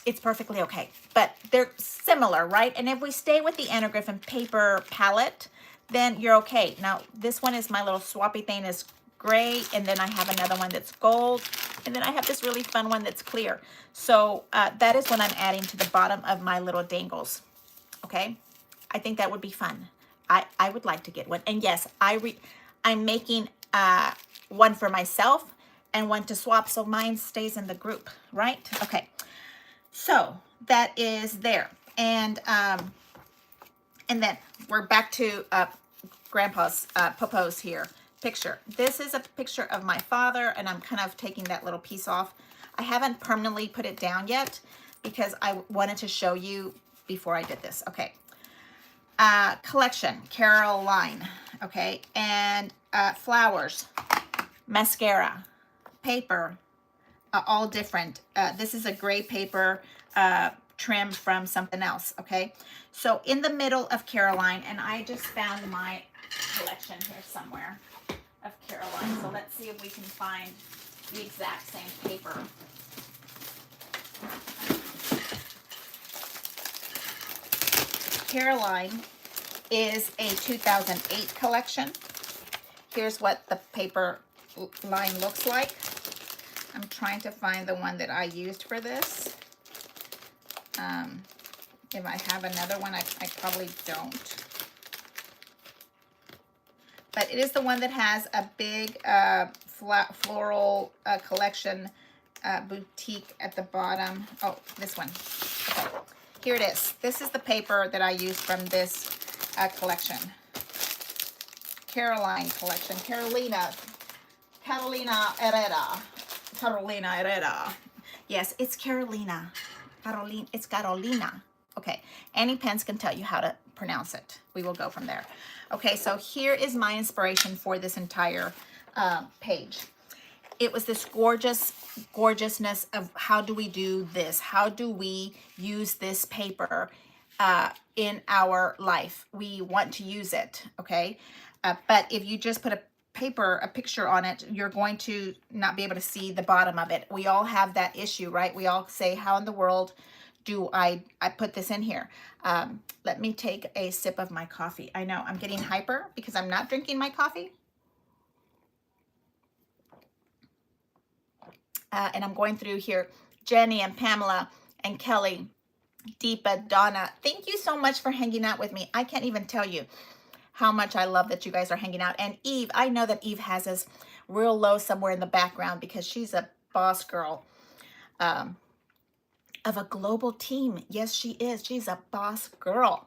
Speaker 1: It's perfectly okay, but they're similar, right? And if we stay with the Anagriffin paper palette, then you're okay. Now, this one is my little swappy thing is gray, and then I have another one that's gold, and then I have this really fun one that's clear. So that is what I'm adding to the bottom of my little dangles, okay? I think that would be fun. I would like to get one. And yes, I'm making one for myself and one to swap, so mine stays in the group, right? Okay, so that is there. And then we're back to Grandpa's, Popo's here picture. This is a picture of my father, and I'm kind of taking that little piece off. I haven't permanently put it down yet because I wanted to show you before I did this. Okay. Collection, Caroline, okay, and flowers, mascara, paper, all different. This is a gray paper trim from something else, okay? So in the middle of Caroline, and I just found my collection here somewhere of Caroline, so let's see if we can find the exact same paper. Caroline is a 2008 collection. Here's what the paper line looks like. I'm trying to find the one that I used for this. If I have another one, I probably don't. But it is the one that has a big floral collection boutique at the bottom. Oh, this one. Okay. Here it is. This is the paper that I used from this collection. Caroline collection. Carolina Herrera. Yes, it's Carolina. It's Carolina. Okay. Annie Pence can tell you how to pronounce it. We will go from there. Okay, so here is my inspiration for this entire page. It was this gorgeousness of how do we do this? How do we use this paper in our life? We want to use it, okay? But if you just put a picture on it, you're going to not be able to see the bottom of it. We all have that issue, right? We all say, how in the world do I put this in here? Let me take a sip of my coffee. I know I'm getting hyper because I'm not drinking my coffee. And I'm going through here. Jenny and Pamela and Kelly, Deepa, Donna, thank you so much for hanging out with me. I can't even tell you how much I love that you guys are hanging out. And Eve, I know that Eve has us real low somewhere in the background because she's a boss girl of a global team. Yes, she is. She's a boss girl.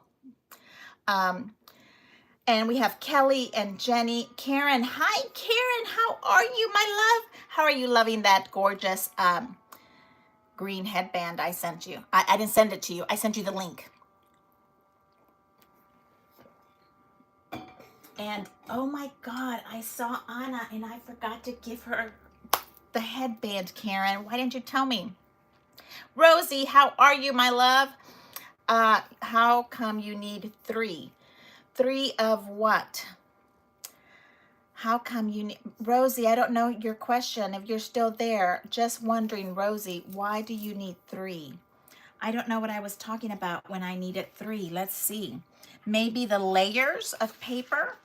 Speaker 1: And we have Kelly and Jenny. Karen, hi Karen, how are you, my love? How are you loving that gorgeous green headband I sent you? I didn't send it to you. I sent you the link. And oh my God, I saw Anna and I forgot to give her the headband, Karen. Why didn't you tell me? Rosie, how are you, my love? How come you need 3? 3 of what? How come you need... Rosie, I don't know your question. If you're still there, just wondering, Rosie, why do you need 3? I don't know what I was talking about when I needed 3. Let's see. Maybe the layers of paper.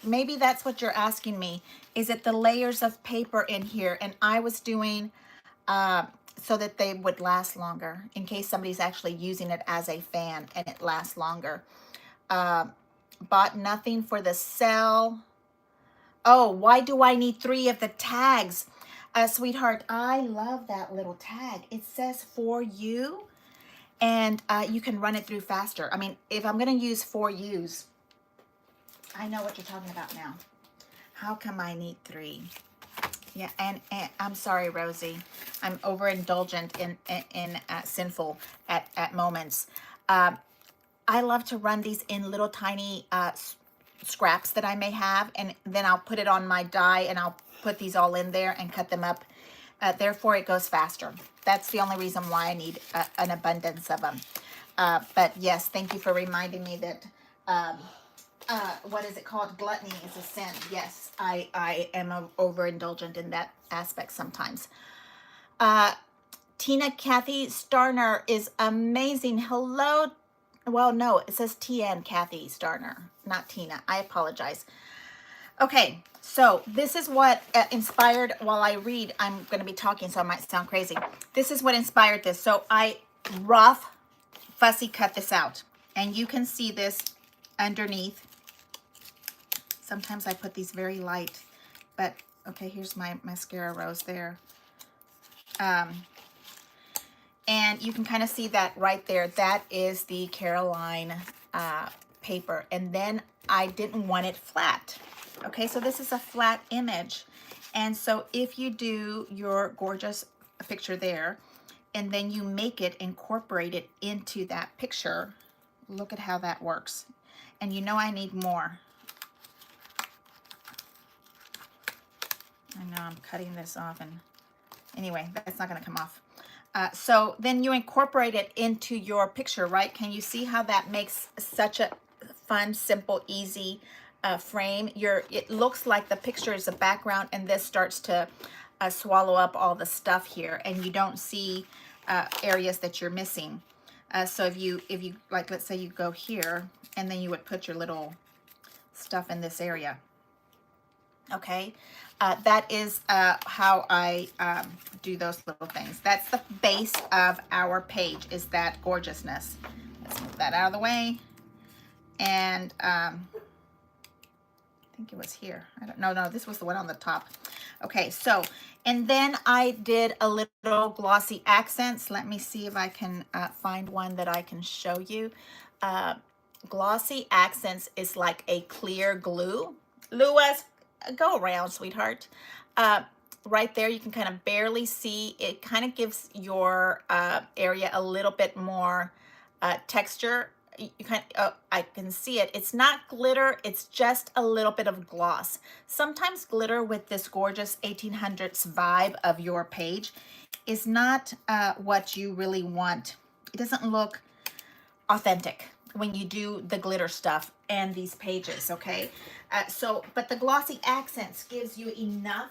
Speaker 1: Maybe that's what you're asking me. Is it the layers of paper in here? And I was doing so that they would last longer in case somebody's actually using it as a fan and it lasts longer. Bought nothing for the sell. Oh, why do I need 3 of the tags? Sweetheart, I love that little tag. It says for you, and you can run it through faster. I mean, if I'm going to use for yous, I know what you're talking about now. How come I need 3? Yeah, and I'm sorry, Rosie. I'm overindulgent in sinful at moments. I love to run these in little tiny scraps that I may have, and then I'll put it on my die, and I'll put these all in there and cut them up. Therefore, it goes faster. That's the only reason why I need an abundance of them. But yes, thank you for reminding me that, what is it called? Gluttony is a sin. Yes, I am overindulgent in that aspect sometimes. Tina Kathy Starner is amazing. Hello. Well, no, it says TN Kathy Starner, not Tina. I apologize. Okay, so this is what inspired, while I read, I'm going to be talking, so I might sound crazy. This is what inspired this. So I rough, fussy cut this out. And you can see this underneath. Sometimes I put these very light, but okay, here's my mascara rose there. And you can kind of see that right there. That is the Caroline paper. And then I didn't want it flat. Okay, so this is a flat image. And so if you do your gorgeous picture there, and then you make it, incorporate it into that picture, look at how that works. And you know I need more. I know I'm cutting this off, and anyway, that's not gonna come off. So then you incorporate it into your picture, right? Can you see how that makes such a fun, simple, easy frame? It looks like the picture is a background, and this starts to swallow up all the stuff here, and you don't see areas that you're missing. So if you like, let's say you go here, and then you would put your little stuff in this area. Okay, that is how I do those little things. That's the base of our page, is that gorgeousness. Let's move that out of the way. And I think it was here. I don't know. No, this was the one on the top. Okay, so, and then I did a little glossy accents. Let me see if I can find one that I can show you. Glossy accents is like a clear glue. Lewis, go around, sweetheart. Right there, you can kind of barely see. It kind of gives your area a little bit more texture. You kind of, I can see it. It's not glitter. It's just a little bit of gloss. Sometimes glitter with this gorgeous 1800s vibe of your page is not what you really want. It doesn't look authentic when you do the glitter stuff and these pages, okay? But the glossy accents gives you enough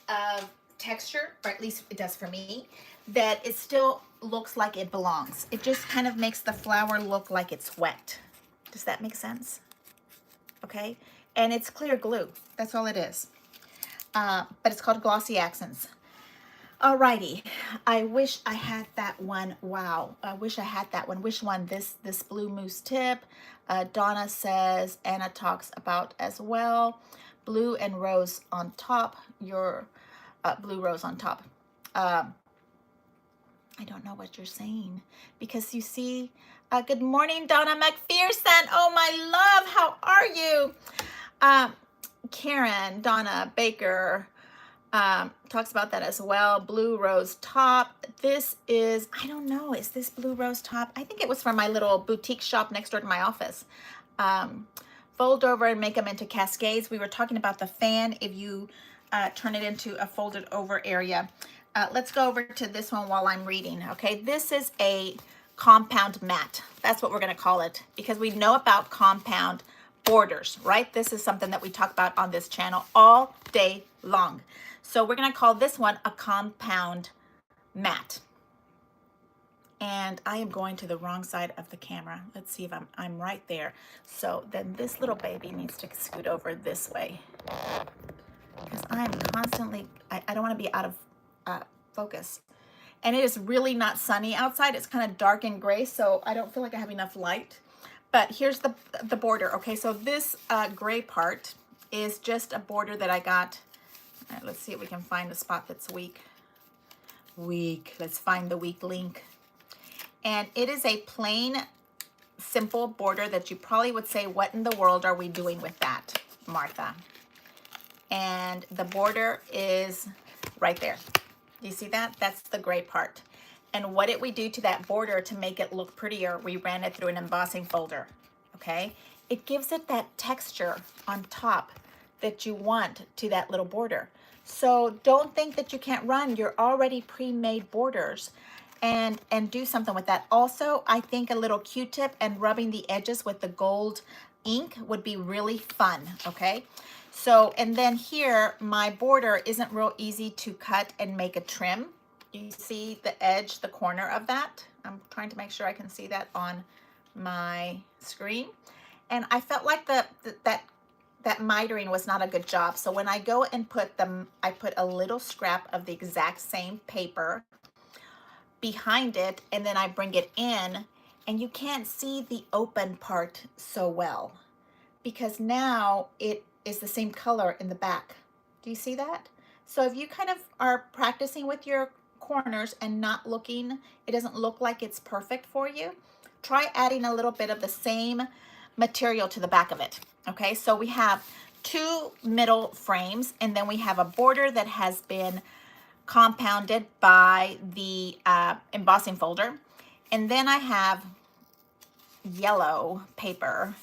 Speaker 1: of texture, or at least it does for me, that it still looks like it belongs. It just kind of makes the flower look like it's wet. Does that make sense? Okay, and it's clear glue. That's all it is. But it's called Glossy Accents. Alrighty, I wish I had that one. Wow, I wish I had that one. Which one? This blue mousse tip. Donna says Anna talks about as well. Blue and rose on top. Your blue rose on top. I don't know what you're saying, because you see. Good morning, Donna McPherson. Oh my love, how are you? Karen, Donna Baker. Talks about that as well. Blue rose top. This is, I don't know, is this blue rose top? I think it was from my little boutique shop next door to my office. Fold over and make them into cascades. We were talking about the fan, if you turn it into a folded over area. Let's go over to this one while I'm reading. Okay, this is a compound mat. That's what we're going to call it, because we know about compound borders, right? This is something that we talk about on this channel all day long. So we're going to call this one a compound mat. And I am going to the wrong side of the camera. Let's see if I'm right there. So then this little baby needs to scoot over this way, because I'm constantly, I don't want to be out of focus. And it is really not sunny outside. It's kind of dark and gray, so I don't feel like I have enough light. But here's the border. Okay, so this gray part is just a border that I got. All right, let's see if we can find a spot that's weak. Let's find the weak link. And it is a plain, simple border that you probably would say, what in the world are we doing with that, Martha? And the border is right there. Do you see that? That's the gray part. And what did we do to that border to make it look prettier? We ran it through an embossing folder, okay? It gives it that texture on top that you want to that little border. So don't think that you can't run your already pre-made borders and do something with that. Also, I think a little Q-tip and rubbing the edges with the gold ink would be really fun, okay? So, and then here, my border isn't real easy to cut and make a trim. You see the edge, the corner of that? I'm trying to make sure I can see that on my screen. And I felt like that mitering was not a good job. So when I go and put them, I put a little scrap of the exact same paper behind it, and then I bring it in, and you can't see the open part so well because now it is the same color in the back. Do you see that? So if you kind of are practicing with your corners and not looking, it doesn't look like it's perfect for you, try adding a little bit of the same material to the back of it. Okay, so we have two middle frames, and then we have a border that has been compounded by the embossing folder. And then I have yellow paper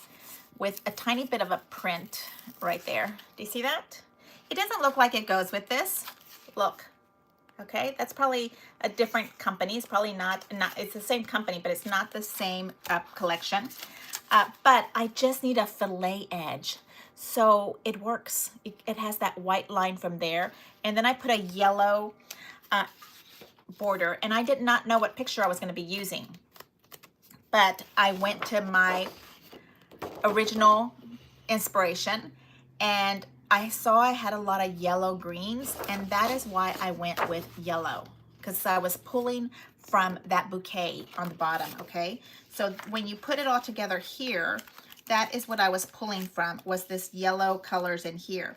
Speaker 1: with a tiny bit of a print right there. Do you see that? It doesn't look like it goes with this. Look, okay, that's probably a different company. It's probably not, it's the same company, but it's not the same collection. But I just need a fillet edge. So it works. It has that white line from there. And then I put a yellow border, and I did not know what picture I was going to be using. But I went to my original inspiration, and I saw I had a lot of yellow greens, and that is why I went with yellow, because I was pulling from that bouquet on the bottom, okay? So when you put it all together here, that is what I was pulling from, was this yellow colors in here.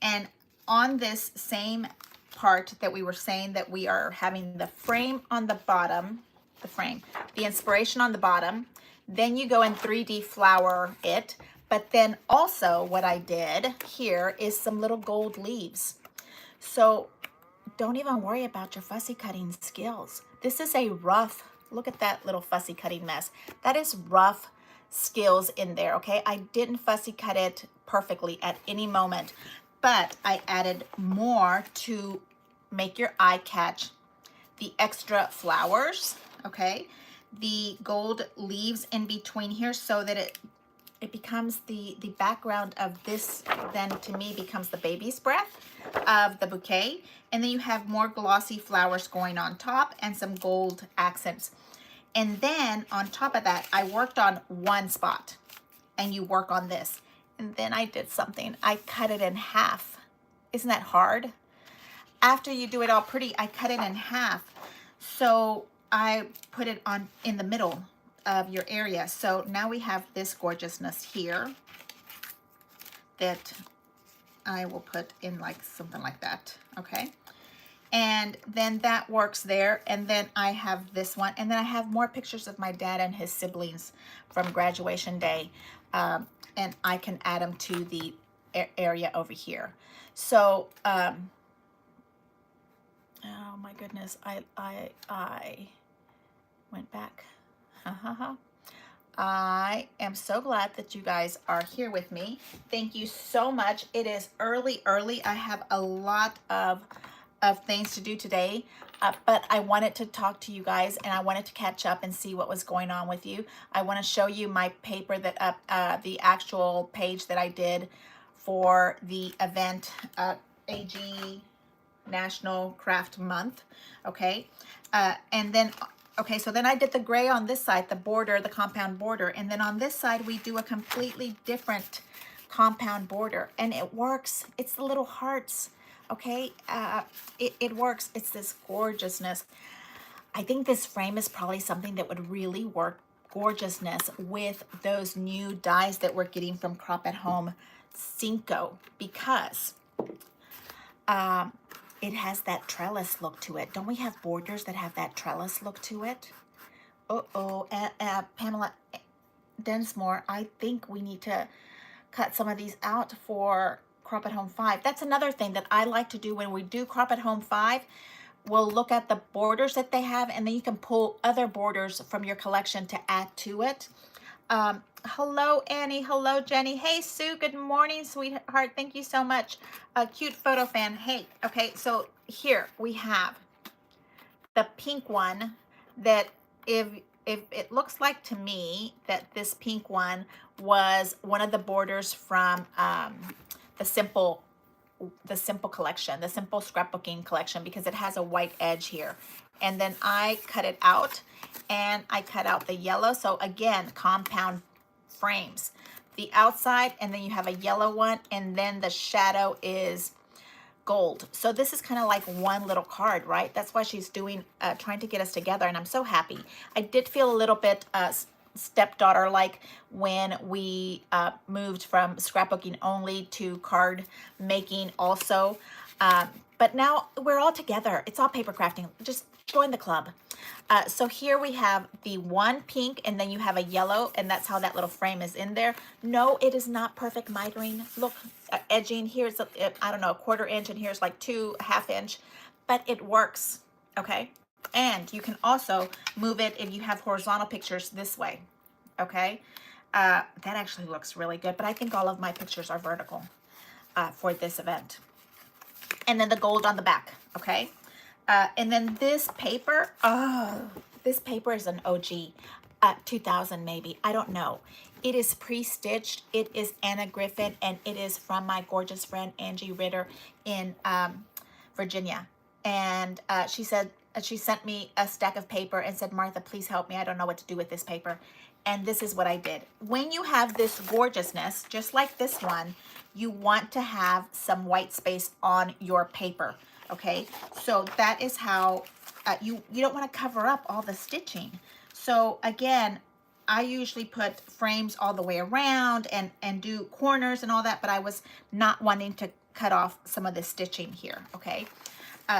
Speaker 1: And on this same part that we were saying that we are having the frame on the bottom, the inspiration on the bottom, then you go and 3D flower it. But then also what I did here is some little gold leaves. So don't even worry about your fussy cutting skills. This is a rough, look at that little fussy cutting mess. That is rough skills in there, okay? I didn't fussy cut it perfectly at any moment, but I added more to make your eye catch. The extra flowers, okay? The gold leaves in between here so that it becomes the background of this, then to me becomes the baby's breath of the bouquet. And then you have more glossy flowers going on top and some gold accents. And then on top of that, I worked on one spot, and you work on this. And then I did something. I cut it in half. Isn't that hard? After you do it all pretty, I cut it in half. So I put it on in the middle of your area. So now we have this gorgeousness here that I will put in like something like that, okay? And then that works there. And then I have this one. And then I have more pictures of my dad and his siblings from graduation day. And I can add them to the area over here. So, oh my goodness, I went back. I am so glad that you guys are here with me. Thank you so much. It is early. I have a lot of things to do today, but I wanted to talk to you guys, and I wanted to catch up and see what was going on with you. I want to show you my paper that the actual page that I did for the event, AG National Craft Month, okay? And then, okay, so then I did the gray on this side, the border, the compound border, and then on this side we do a completely different compound border, and it works. It's the little hearts. Okay, it works. It's this gorgeousness. I think this frame is probably something that would really work gorgeousness with those new dies that we're getting from Crop at Home Cinco, because it has that trellis look to it. Don't we have borders that have that trellis look to it? Pamela Densmore, I think we need to cut some of these out for Crop at Home 5. That's another thing that I like to do when we do Crop at Home 5. We'll look at the borders that they have, and then you can pull other borders from your collection to add to it. Hello, Annie. Hello, Jenny. Hey, Sue. Good morning, sweetheart. Thank you so much. A cute photo fan. Hey, okay, so here we have the pink one that if it looks like to me that this pink one was one of the borders from the simple collection, the simple scrapbooking collection, because it has a white edge here. And then I cut it out, and I cut out the yellow. So again, compound frames, the outside, and then you have a yellow one, and then the shadow is gold. So this is kind of like one little card, right? That's why she's doing, trying to get us together, and I'm so happy. I did feel a little bit stepdaughter like when we moved from scrapbooking only to card making also. But now we're all together. It's all paper crafting. Just join the club. So here we have the one pink, and then you have a yellow, and that's how that little frame is in there. No, it is not perfect mitering. Look, edging here's I don't know, a 1/4 inch, and here's like 2.5 inch, but it works. Okay. And you can also move it if you have horizontal pictures this way. Okay. That actually looks really good, but I think all of my pictures are vertical for this event. And then the gold on the back. Okay. And then this paper, oh, this paper is an OG, 2000 maybe, I don't know. It is pre-stitched. It is Anna Griffin, and it is from my gorgeous friend Angie Ritter in Virginia. And she said, she sent me a stack of paper and said, Martha, please help me. I don't know what to do with this paper. And this is what I did. When you have this gorgeousness, just like this one, you want to have some white space on your paper. Okay, so that is how you don't want to cover up all the stitching. So again, I usually put frames all the way around and do corners and all that, but I was not wanting to cut off some of the stitching here. Okay,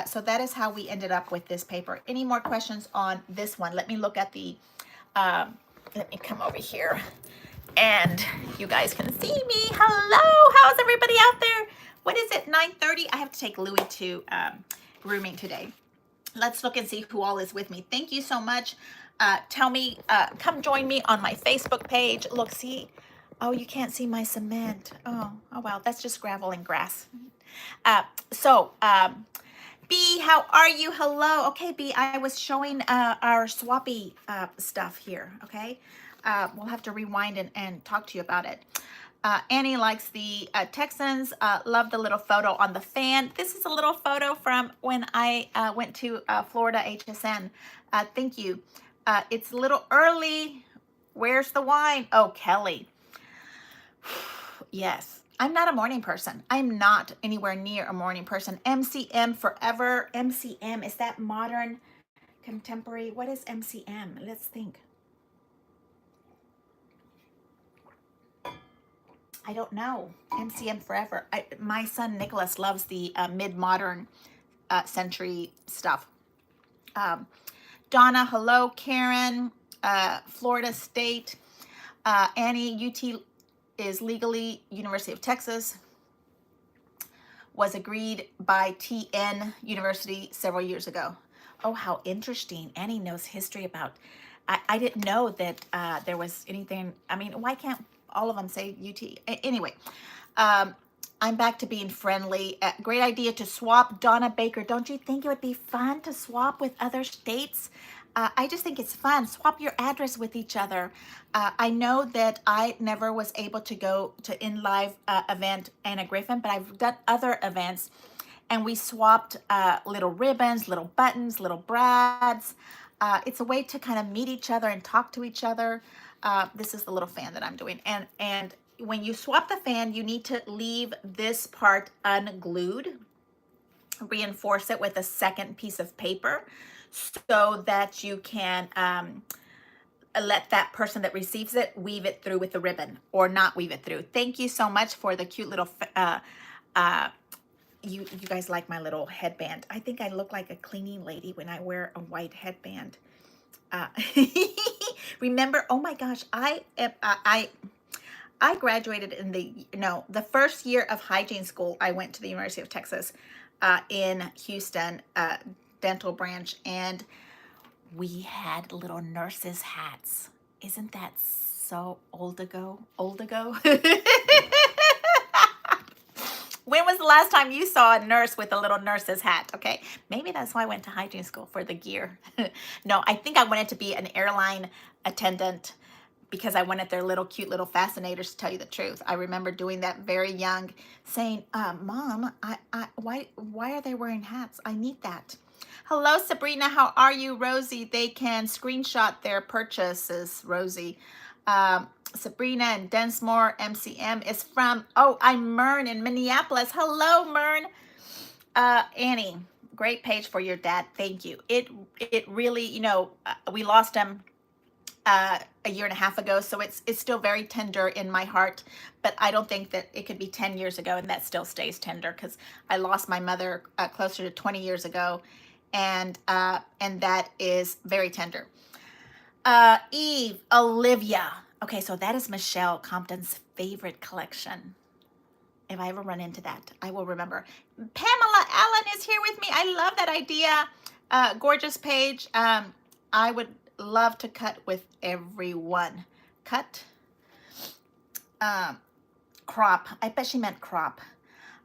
Speaker 1: so that is how we ended up with this paper. Any more questions on this one? Let me look at the, let me come over here and you guys can see me. Hello, how's everybody out there? What is it, 9:30? I have to take Louie to grooming today. Let's look and see who all is with me. Thank you so much. Tell me, come join me on my Facebook page. Look, see, oh, you can't see my cement. Oh well, that's just gravel and grass. B, how are you? Hello. Okay, B, I was showing our swappy stuff here, okay? We'll have to rewind and talk to you about it. Annie likes the Texans. Love the little photo on the fan. This is a little photo from when I went to Florida HSN. Thank you. It's a little early. Where's the wine? Oh, Kelly. Yes. I'm not a morning person. I'm not anywhere near a morning person. MCM forever. MCM, is that modern, contemporary? What is MCM? Let's think. I don't know. MCM forever. My son Nicholas loves the mid-modern century stuff. Donna, hello. Karen, Florida State. Annie, UT is legally University of Texas. Was agreed by TN University several years ago. Oh, how interesting. Annie knows history about, I didn't know that there was anything. I mean, why can't all of them say UT? Anyway, I'm back to being friendly. Great idea to swap. Donna Baker, don't you think it would be fun to swap with other states? I just think it's fun. Swap your address with each other. I know that I never was able to go to In Live event Anna Griffin, but I've done other events, and we swapped little ribbons, little buttons, little brads. It's a way to kind of meet each other and talk to each other. This is the little fan that I'm doing. And when you swap the fan, you need to leave this part unglued. Reinforce it with a second piece of paper so that you can let that person that receives it weave it through with the ribbon or not weave it through. Thank you so much for the cute little, you guys like my little headband. I think I look like a cleaning lady when I wear a white headband. Remember, oh my gosh, I graduated in the first year of hygiene school. I went to the University of Texas in Houston, dental branch, and we had little nurses' hats. Isn't that so old ago? When was the last time you saw a nurse with a little nurse's hat? Okay, maybe that's why I went to hygiene school, for the gear. No, I think I wanted to be an airline attendant because I wanted their little cute little fascinators, to tell you the truth. I remember doing that very young, saying, Mom, why are they wearing hats? I need that. Hello, Sabrina. How are you, Rosie? They can screenshot their purchases, Rosie. Sabrina and Densmore MCM is from, oh, I'm Mern in Minneapolis. Hello, Mern. Annie, great page for your dad. Thank you. It really, you know, we lost him a year and a half ago, so it's still very tender in my heart, but I don't think that it could be 10 years ago and that still stays tender, because I lost my mother closer to 20 years ago, and that is very tender. Eve, Olivia. Okay, so that is Michelle Compton's favorite collection. If I ever run into that, I will remember. Pamela Allen is here with me. I love that idea. Gorgeous page. I would love to cut with everyone. Cut. Crop. I bet she meant crop.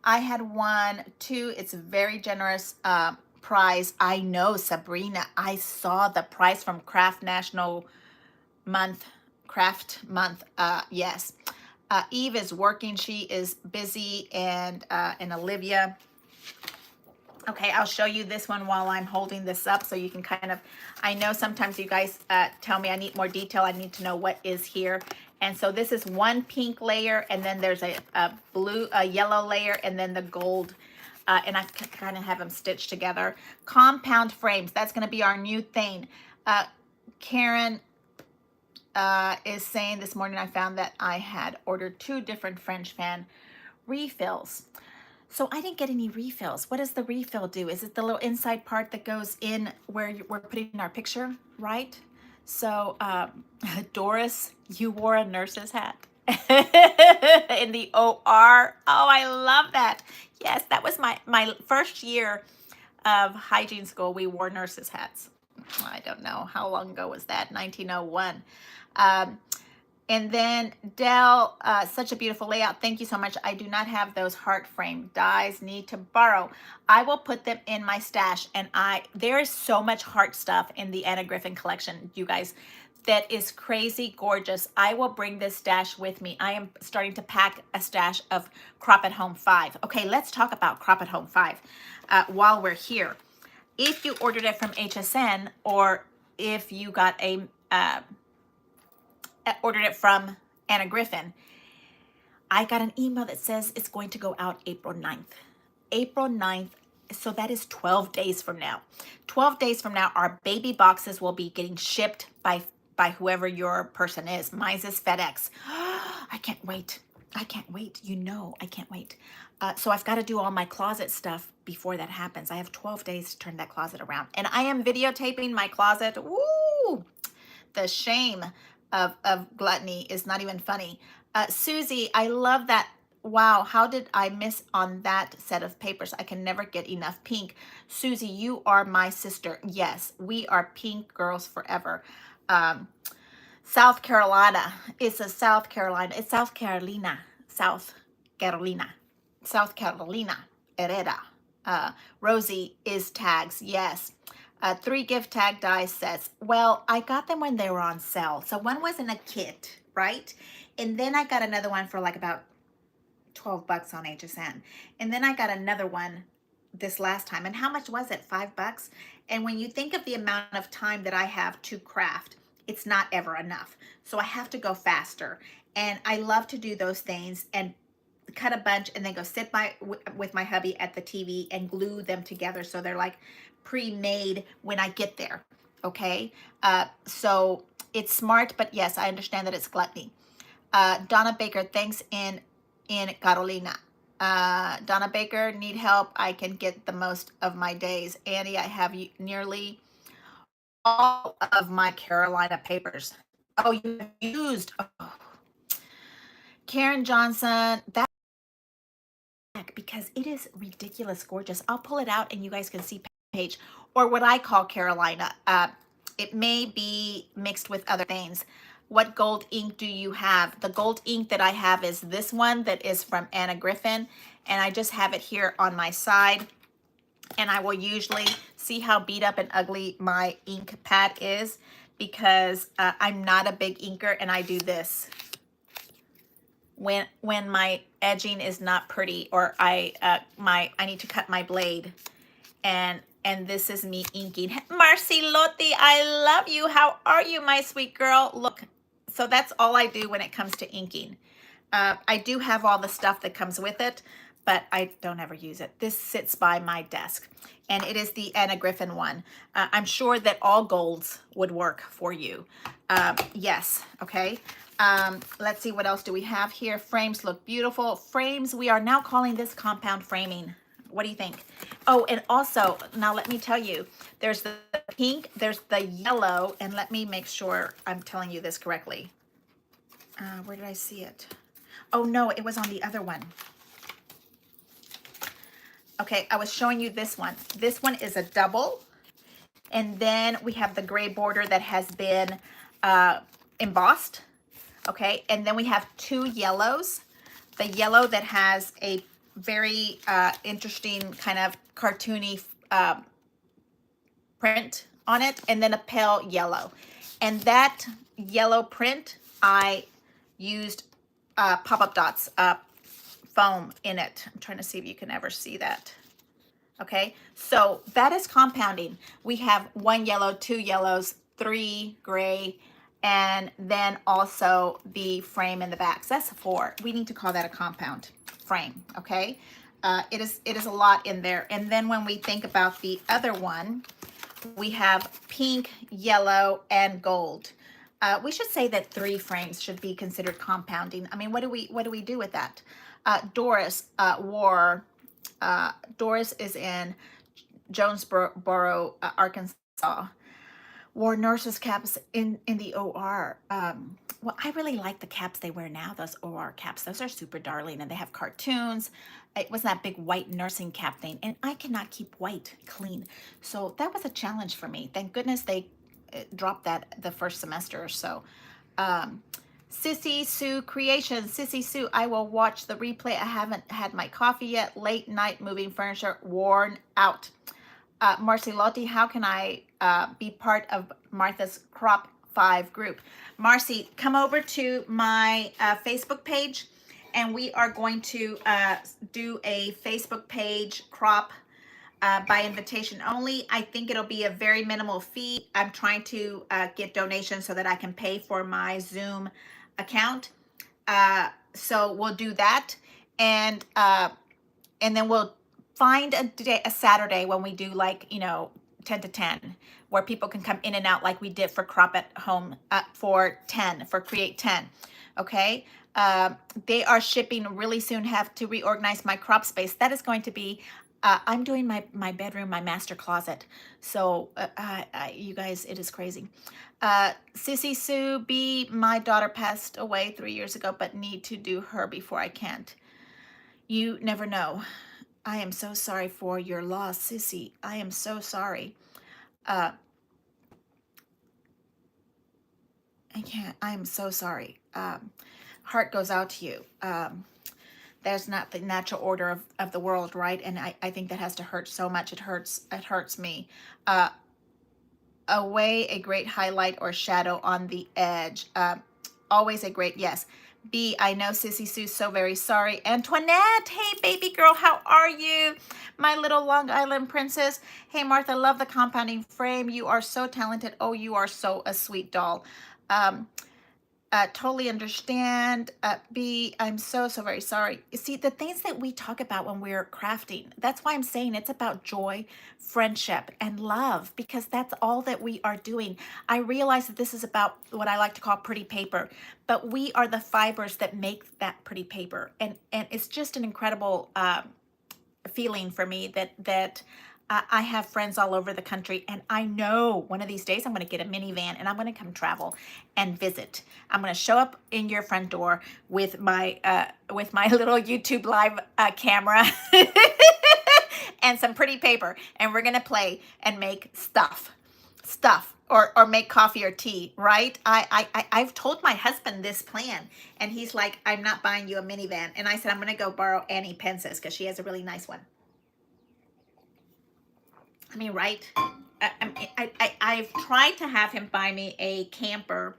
Speaker 1: I had one, too. It's a very generous prize. I know, Sabrina. I saw the price from Craft Month. Yes. Eve is working. She is busy, and Olivia. Okay, I'll show you this one while I'm holding this up so you can kind of, I know sometimes you guys tell me I need more detail. I need to know what is here. And so this is one pink layer, and then there's a yellow layer, and then the gold. And I kind of have them stitched together. Compound frames, that's going to be our new thing. Karen is saying this morning I found that I had ordered 2 different French fan refills. So I didn't get any refills. What does the refill do? Is it the little inside part that goes in where we're putting our picture, right? So Doris, you wore a nurse's hat in the OR. Oh, I love that. Yes, that was my first year of hygiene school. We wore nurses' hats. I don't know how long ago was that, 1901. And then Dell, such a beautiful layout. Thank you so much. I do not have those heart frame dies. Need to borrow. I will put them in my stash. And there is so much heart stuff in the Anna Griffin collection, you guys, that is crazy gorgeous. I will bring this stash with me. I am starting to pack a stash of Crop at Home 5. Okay, let's talk about Crop at Home 5 while we're here. If you ordered it from HSN, or if you got ordered it from Anna Griffin, I got an email that says it's going to go out April 9th. April 9th, so that is 12 days from now. 12 days from now, our baby boxes will be getting shipped by whoever your person is. Mine is FedEx. I can't wait. I can't wait. You know, I can't wait. So I've got to do all my closet stuff before that happens. I have 12 days to turn that closet around. And I am videotaping my closet. Woo! The shame of gluttony is not even funny. Susie, I love that. Wow, how did I miss on that set of papers? I can never get enough pink. Susie, you are my sister. Yes, we are pink girls forever. South Carolina. It's South Carolina. It's South Carolina. South Carolina. South Carolina. Herrera. Rosie is tags. Yes. 3 gift tag die sets. Well, I got them when they were on sale. So one was in a kit, right? And then I got another one for like about 12 bucks on HSN. And then I got another one this last time. And how much was it? 5 bucks? And when you think of the amount of time that I have to craft, it's not ever enough. So I have to go faster. And I love to do those things and cut a bunch and then go sit with my hubby at the TV and glue them together so they're like pre-made when I get there. Okay, so it's smart, but yes, I understand that it's gluttony. Donna Baker, thanks in Carolina. Donna Baker, need help. I can get the most of my days. Annie, I have nearly all of my Carolina papers. Oh, you used. Oh. Karen Johnson, that because it is ridiculous gorgeous. I'll pull it out and you guys can see page, or what I call Carolina. It may be mixed with other things. What gold ink do you have? The gold ink that I have is this one that is from Anna Griffin, and I just have it here on my side. And I will usually see how beat up and ugly my ink pad is, because I'm not a big inker, and I do this when my edging is not pretty, or I need to cut my blade, and this is me inking. Marcy Lotti, I love you. How are you, my sweet girl? Look, so that's all I do when it comes to inking. I do have all the stuff that comes with it, but I don't ever use it. This sits by my desk, and it is the Anna Griffin one. I'm sure that all golds would work for you. Yes, okay. Let's see, what else do we have here? Frames look beautiful. Frames, we are now calling this compound framing. What do you think? Oh, and also, now let me tell you, there's the pink, there's the yellow, and let me make sure I'm telling you this correctly. Where did I see it? Oh no, it was on the other one. Okay, I was showing you this one. This one is a double. And then we have the gray border that has been embossed. Okay, and then we have two yellows. The yellow that has a very interesting kind of cartoony print on it, and then a pale yellow. And that yellow print, I used pop-up dots, foam in it. I'm trying to see if you can ever see that. Okay, so that is compounding. We have one yellow, two yellows, three gray, and then also the frame in the back. So that's 4. We need to call that a compound frame, okay? It is a lot in there. And then when we think about the other one, we have pink, yellow, and gold. We should say that 3 frames should be considered compounding. I mean, what do we do with that? Doris Doris is in Jonesboro, Arkansas. Wore nurses caps in the OR. Well, I really like the caps they wear now, those OR caps. Those are super darling, and they have cartoons. It was that big white nursing cap thing, and I cannot keep white clean. So that was a challenge for me. Thank goodness they dropped that the first semester or so. Sissy Sue Creations. Sissy Sue, I will watch the replay. I haven't had my coffee yet. Late night moving furniture, worn out. Marcy Lotti, how can I be part of Martha's Crop 5 group? Marcy, come over to my Facebook page, and we are going to do a Facebook page crop by invitation only. I think it'll be a very minimal fee. I'm trying to get donations so that I can pay for my Zoom account. So we'll do that, and then we'll find a Saturday when we do, like, 10 to 10, where people can come in and out like we did for Crop at Home for Create 10. Okay. They are shipping really soon. Have to reorganize my crop space. That is going to be, I'm doing my bedroom, my master closet. So you guys, it is crazy. Sissy Sue B, my daughter passed away 3 years ago, but need to do her before I can't. You never know. I am so sorry for your loss, Sissy. I am so sorry. I am so sorry. Heart goes out to you. That's not the natural order of the world, right? And I think that has to hurt so much. It hurts me. Away, a great highlight or shadow on the edge. Always a great, yes. B, I know Sissy Sue's so very sorry. Antoinette, hey baby girl, how are you? My little Long Island princess. Hey Martha, love the compounding frame. You are so talented. Oh, you are so a sweet doll. Totally understand. B, I'm so very sorry. You see, the things that we talk about when we're crafting, that's why I'm saying it's about joy, friendship, and love, because that's all that we are doing. I realize that this is about what I like to call pretty paper, but we are the fibers that make that pretty paper. And it's just an incredible feeling for me that I have friends all over the country, and I know one of these days I'm going to get a minivan and I'm going to come travel and visit. I'm going to show up in your front door with my little YouTube live camera and some pretty paper, and we're going to play and make stuff. or make coffee or tea, right? I've told my husband this plan, and he's like, I'm not buying you a minivan. And I said, I'm going to go borrow Annie Pence's because she has a really nice one. I mean, right? I've tried to have him buy me a camper.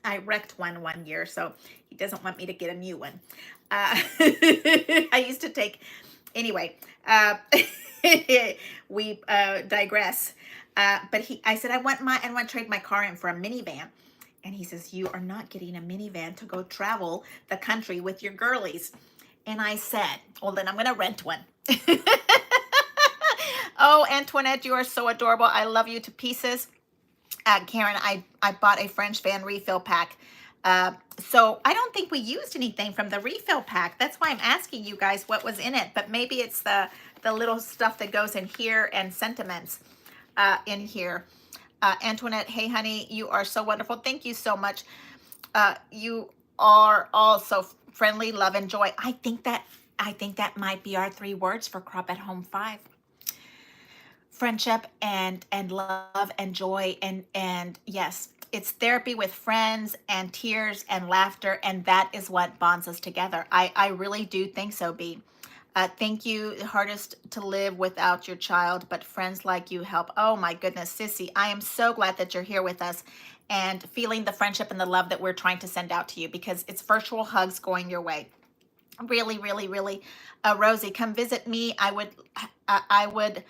Speaker 1: I wrecked one year, so he doesn't want me to get a new one. I used to take, anyway, we digress. I said, I want to trade my car in for a minivan. And he says, you are not getting a minivan to go travel the country with your girlies. And I said, well, then I'm going to rent one. Oh, Antoinette, you are so adorable. I love you to pieces. Karen, I bought a French van refill pack. So I don't think we used anything from the refill pack. That's why I'm asking you guys what was in it. But maybe it's the little stuff that goes in here and sentiments in here. Antoinette, hey, honey, you are so wonderful. Thank you so much. You are all so friendly, love, and joy. I think that might be our 3 words for Crop at Home 5. Friendship and love and joy, and yes, it's therapy with friends and tears and laughter, and that is what bonds us together. I really do think so, B. Thank you. Hardest to live without your child, but friends like you help. Oh my goodness, Sissy, I am so glad that you're here with us and feeling the friendship and the love that we're trying to send out to you, because it's virtual hugs going your way. Really, really, really. Rosie, come visit me. I would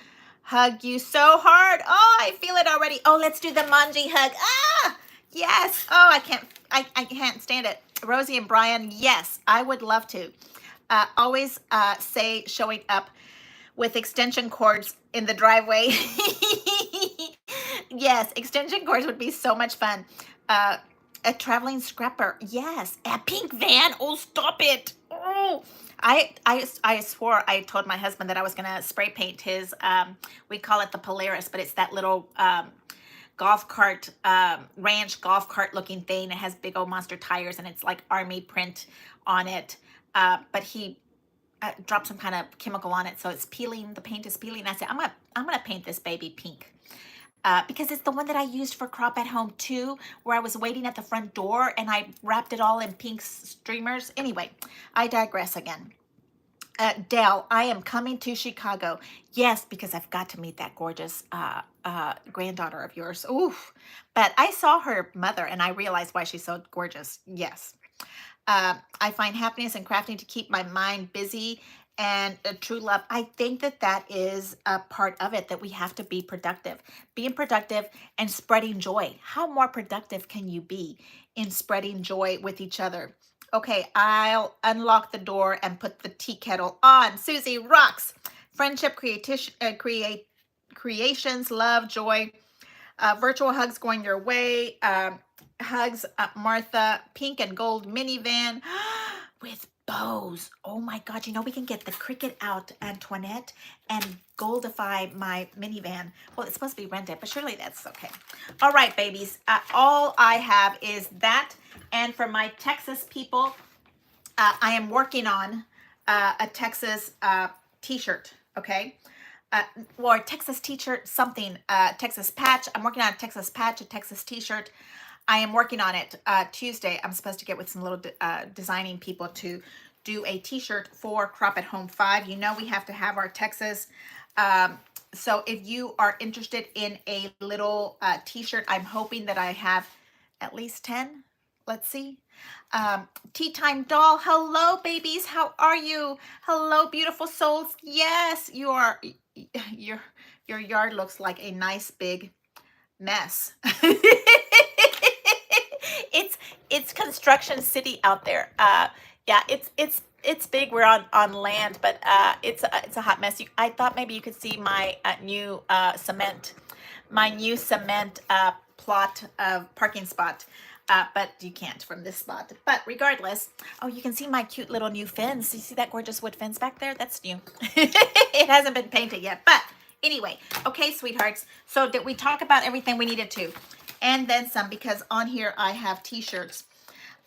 Speaker 1: hug you so hard. Oh, I feel it already. Oh, let's do the manji hug. Ah, yes. Oh, I can't stand it. Rosie and Brian, yes, I would love to. Always say showing up with extension cords in the driveway. Yes, extension cords would be so much fun. A traveling scrapper. Yes. A pink van. Oh, stop it. Oh. I swore, I told my husband that I was going to spray paint his, we call it the Polaris, but it's that little golf cart, ranch golf cart looking thing. It has big old monster tires, and it's like army print on it. But he dropped some kind of chemical on it, so it's peeling. The paint is peeling. I said, I'm gonna paint this baby pink. Because it's the one that I used for Crop at Home 2, where I was waiting at the front door and I wrapped it all in pink streamers. Anyway, I digress again. Dell, I am coming to Chicago. Yes, because I've got to meet that gorgeous granddaughter of yours. Oof. But I saw her mother and I realized why she's so gorgeous. Yes. I find happiness in crafting to keep my mind busy and true love. I think that is a part of it, that we have to be productive. Being productive and spreading joy. How more productive can you be in spreading joy with each other? Okay, I'll unlock the door and put the tea kettle on. Susie rocks. Friendship, creations, love, joy, virtual hugs going your way. Hugs, Martha. Pink and gold minivan with bows. Oh my God, we can get the Cricut out, Antoinette, and goldify my minivan. Well, it's supposed to be rented, but surely that's okay. All right, babies. All I have is that. And for my Texas people, I am working on a Texas t-shirt, okay? Or Texas t-shirt, something, Texas patch. I'm working on a Texas patch, a Texas t-shirt. I am working on it. Tuesday, I'm supposed to get with some little designing people to do a t-shirt for Crop at Home 5. We have to have our Texas. So if you are interested in a little t-shirt, I'm hoping that I have at least 10. Let's see. Tea Time Doll. Hello, babies. How are you? Hello, beautiful souls. Yes, you are. Your yard looks like a nice big mess. It's construction city out there. Yeah, it's big. We're on land, but it's a hot mess. I thought maybe you could see my new cement plot of parking spot. But you can't from this spot. But regardless, oh, you can see my cute little new fence. You see that gorgeous wood fence back there? That's new. It hasn't been painted yet. But anyway, okay, sweethearts. So did we talk about everything we needed to? And then some, because on here I have t-shirts.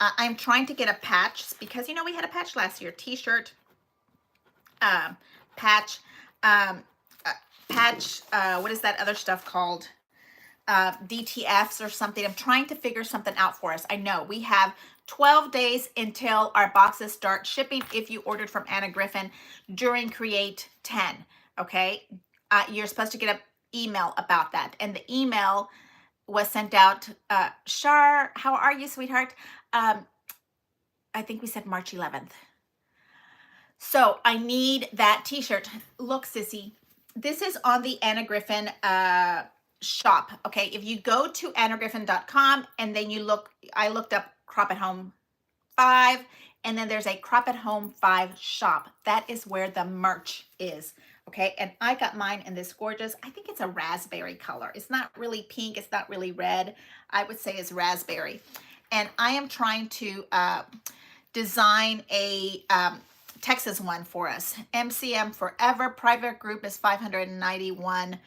Speaker 1: I'm trying to get a patch because, we had a patch last year. T-shirt, patch, what is that other stuff called? DTFs or something. I'm trying to figure something out for us. I know we have 12 days until our boxes start shipping if you ordered from Anna Griffin during Create 10. Okay. You're supposed to get an email about that. And the email was sent out. Shar, how are you, sweetheart? I think we said March 11th. So I need that t-shirt. Look, sissy, this is on the Anna Griffin shop. Okay, if you go to annagriffin.com and then you look, I looked up Crop at Home 5, and then there's a Crop at Home 5 shop. That is where the merch is. Okay, and I got mine in this gorgeous, I think it's a raspberry color. It's not really pink, it's not really red. I would say it's raspberry. And I am trying to design a Texas one for us. MCM Forever private group is 591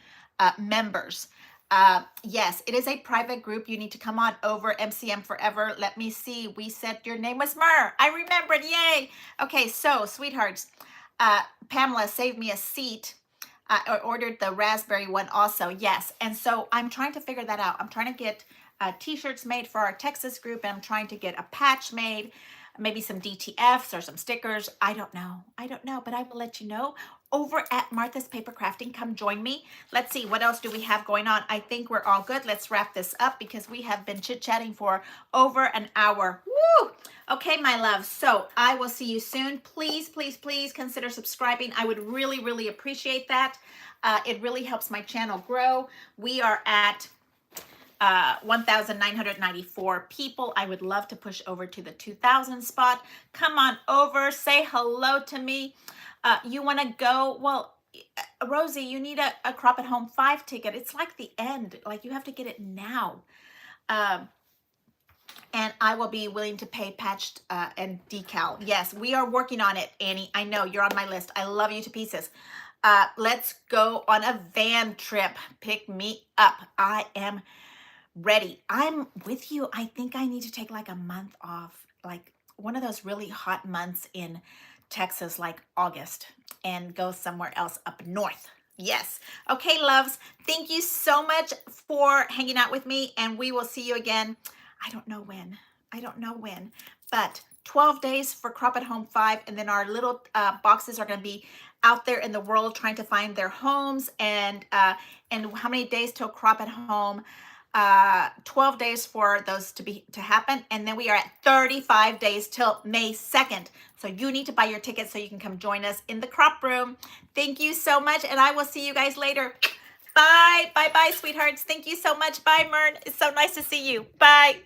Speaker 1: members. Yes, it is a private group. You need to come on over. MCM Forever. Let me see. We said your name was Mer. I remembered. Yay. Okay, so sweethearts, Pamela saved me a seat. I ordered the raspberry one also. Yes, and so I'm trying to figure that out. I'm trying to get t-shirts made for our Texas group, and I'm trying to get a patch made, maybe some DTFs or some stickers. I don't know, but I will let you know over at Martha's Paper Crafting. Come join me. Let's see, what else do we have going on? I think we're all good. Let's wrap this up because we have been chit-chatting for over an hour. Woo! Okay, my love, so I will see you soon. Please, please, please consider subscribing. I would really, really appreciate that. It really helps my channel grow. We are at 1,994 people. I would love to push over to the 2,000 spot. Come on over, say hello to me. You want to go? Well, Rosie, you need a Crop at Home 5 ticket. It's like the end. Like, you have to get it now. And I will be willing to pay patched and decal. Yes, we are working on it, Annie. I know you're on my list. I love you to pieces. Let's go on a van trip. Pick me up. I am ready. I'm with you. I think I need to take like a month off, like one of those really hot months in Texas, like August, and go somewhere else up north. Yes. Okay, loves. Thank you so much for hanging out with me, and we will see you again. I don't know when, but 12 days for Crop at Home 5, and then our little boxes are going to be out there in the world trying to find their homes, and how many days till Crop at Home? 12 days for those to happen, and then we are at 35 days till May 2nd. So you need to buy your tickets so you can come join us in the crop room. Thank you so much, and I will see you guys later. Bye, bye, bye, sweethearts. Thank you so much. Bye, Mern. It's so nice to see you. Bye.